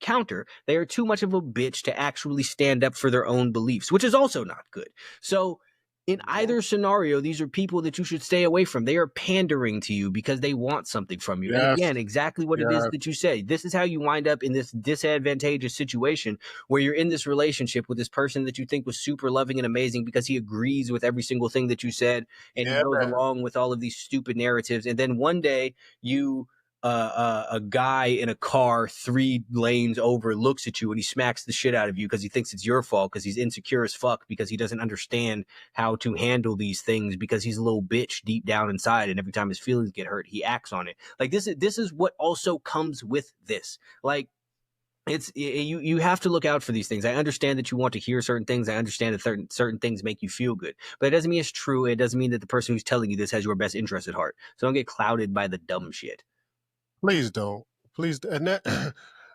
counter, they are too much of a bitch to actually stand up for their own beliefs, which is also not good. So In either scenario, these are people that you should stay away from. They are pandering to you because they want something from you. And Yes, again, exactly what it is yes. that you say. This is how you wind up in this disadvantageous situation where you're in this relationship with this person that you think was super loving and amazing because he agrees with every single thing that you said and he Yeah, goes man. along with all of these stupid narratives. And then one day a guy in a car 3 lanes over looks at you and he smacks the shit out of you because he thinks it's your fault because he's insecure as fuck because he doesn't understand how to handle these things because he's a little bitch deep down inside, and every time his feelings get hurt he acts on it. Like this is what also comes with this. Like it's you have to look out for these things. I understand that you want to hear certain things. I understand that certain things make you feel good, but it doesn't mean it's true. It doesn't mean that the person who's telling you this has your best interest at heart. So don't get clouded by the dumb shit. Please don't. Please. And that,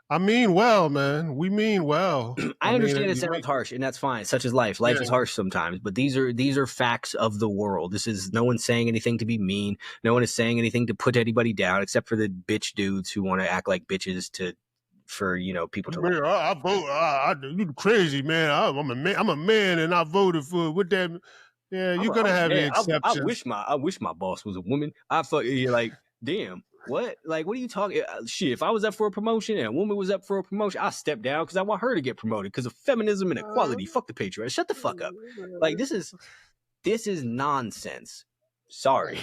I mean well, man. We mean well. I understand it you sounds harsh, and that's fine. Such is life. Life yeah, is harsh sometimes, but these are facts of the world. This is no one's saying anything to be mean. No one is saying anything to put anybody down, except for the bitch dudes who want to act like bitches for people to. man, I vote. You crazy, man. I'm a man. I'm a man, and I voted for what that. Yeah, you're gonna have your exceptions. I wish my boss was a woman. You're like, damn. What? Like, what are you talking? Shit, if I was up for a promotion and a woman was up for a promotion, I'll step down because I want her to get promoted because of feminism and equality. Fuck the patriarchy. Shut the fuck up. Like, this is nonsense. Sorry.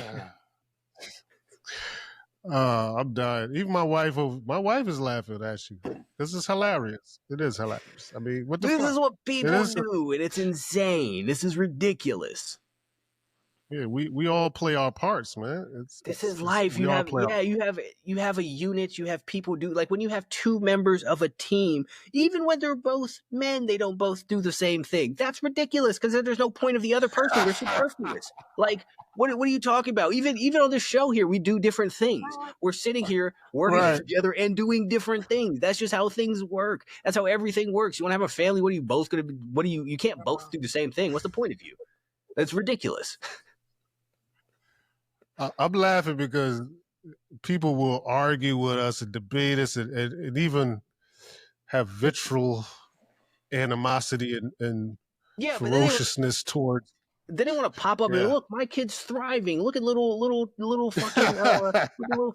I'm dying. Even my wife is laughing at you. This is hilarious. It is hilarious. I mean, what the This fuck? is what people do, and it's insane. This is ridiculous. Yeah, we all play our parts, man. This is life. You have a unit. You have people do, like, when you have 2 members of a team, even when they're both men, they don't both do the same thing. That's ridiculous because then there's no point of the other person. They're superfluous. Like, what are you talking about? Even on this show here, we do different things. We're sitting here working together and doing different things. That's just how things work. That's how everything works. You want to have a family? What are you both gonna? You can't both do the same thing. What's the point of you? That's ridiculous. I'm laughing because people will argue with us and debate us and even have vitriol, animosity, and ferociousness towards. They didn't want to pop up and look, my kid's thriving. Look at little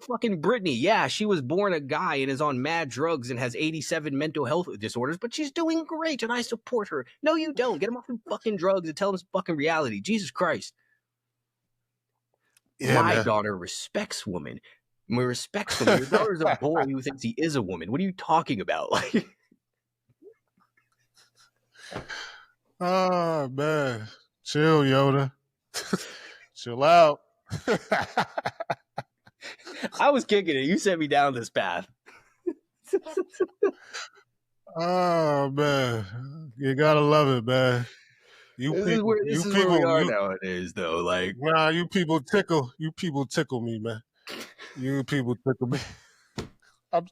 fucking Brittany. Yeah, she was born a guy and is on mad drugs and has 87 mental health disorders, but she's doing great and I support her. No, you don't. Get him off the fucking drugs and tell him it's fucking reality. Jesus Christ. Yeah, my daughter respects women. Respects women. Your daughter's a boy who thinks he is a woman. What are you talking about? Like, oh man, chill, Yoda. Chill out. I was kicking it. You sent me down this path. Oh man, you gotta love it, man. This is where we are nowadays, though. Like, nah, you people tickle me, man. You people tickle me. I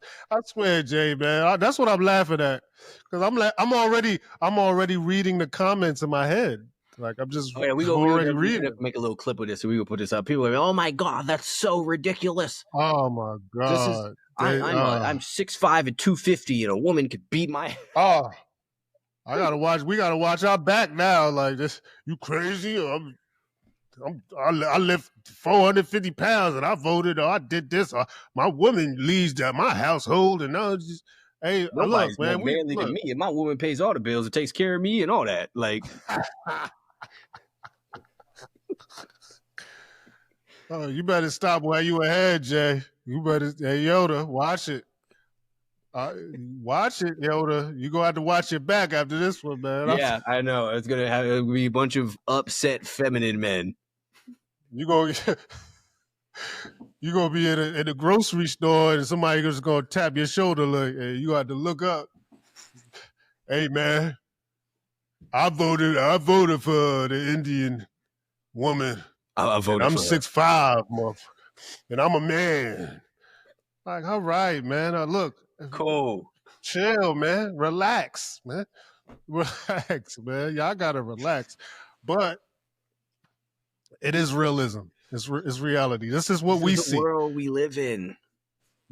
swear, Jay, man. That's what I'm laughing at, because I'm already reading the comments in my head. Like, I'm just already reading. Make a little clip of this, and we will put this up. People are like, "Oh my god, that's so ridiculous!" Oh my god. I'm 6'5" and 250, and a woman could beat my. Oh. We gotta watch our back now. Like this, you crazy? I lift 450 pounds and I voted, or I did this, or my woman leads my household, and now just hey, look, man, more manly than me, and my woman pays all the bills and takes care of me and all that. Like, oh, you better stop while you ahead, Jay. You better, hey Yoda, watch it. Watch it, Yoda. You're going to have to watch your back after this one, man. Yeah, I know. It'll be a bunch of upset feminine men. You're going to be in a grocery store and somebody's just going to tap your shoulder. Like, hey, you have to look up. Hey, man, I voted for the Indian woman. I voted I'm 6'5", and I'm a man. Like, all right, man. Look. Cool. Chill, man. Relax, man. Relax, man. Y'all gotta relax. But it is realism. It's reality. This is what we see. The world we live in.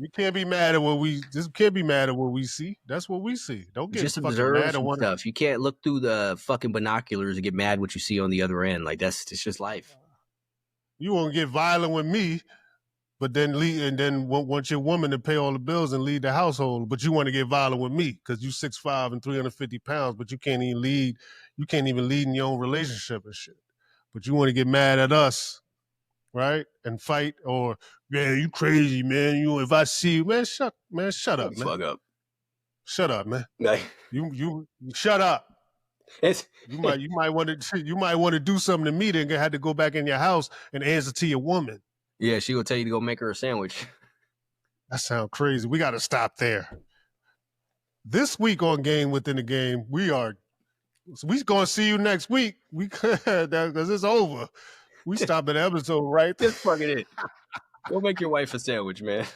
You can't be mad at what we just can't be mad at what we see. That's what we see. Don't get Just fucking observe mad at some one. stuff. You can't look through the fucking binoculars and get mad what you see on the other end. Like it's just life. You won't get violent with me, but then leave, and then want your woman to pay all the bills and lead the household. But you want to get violent with me because you 6'5" and 350 pounds, but you can't even lead. You can't even lead in your own relationship and shit. But you want to get mad at us, right? And fight, or man, you crazy, man. You if I see you, man, shut up, man. Fuck up. Shut up, man. Like, You shut up. it's You might want to do something to me, then had to go back in your house and answer to your woman. yeah, she will tell you to go make her a sandwich. That sounds crazy. We got to stop there. This week on Game Within the Game, we going to see you next week. Because it's over. We stop an episode right there. Just fucking it. Go make your wife a sandwich, man.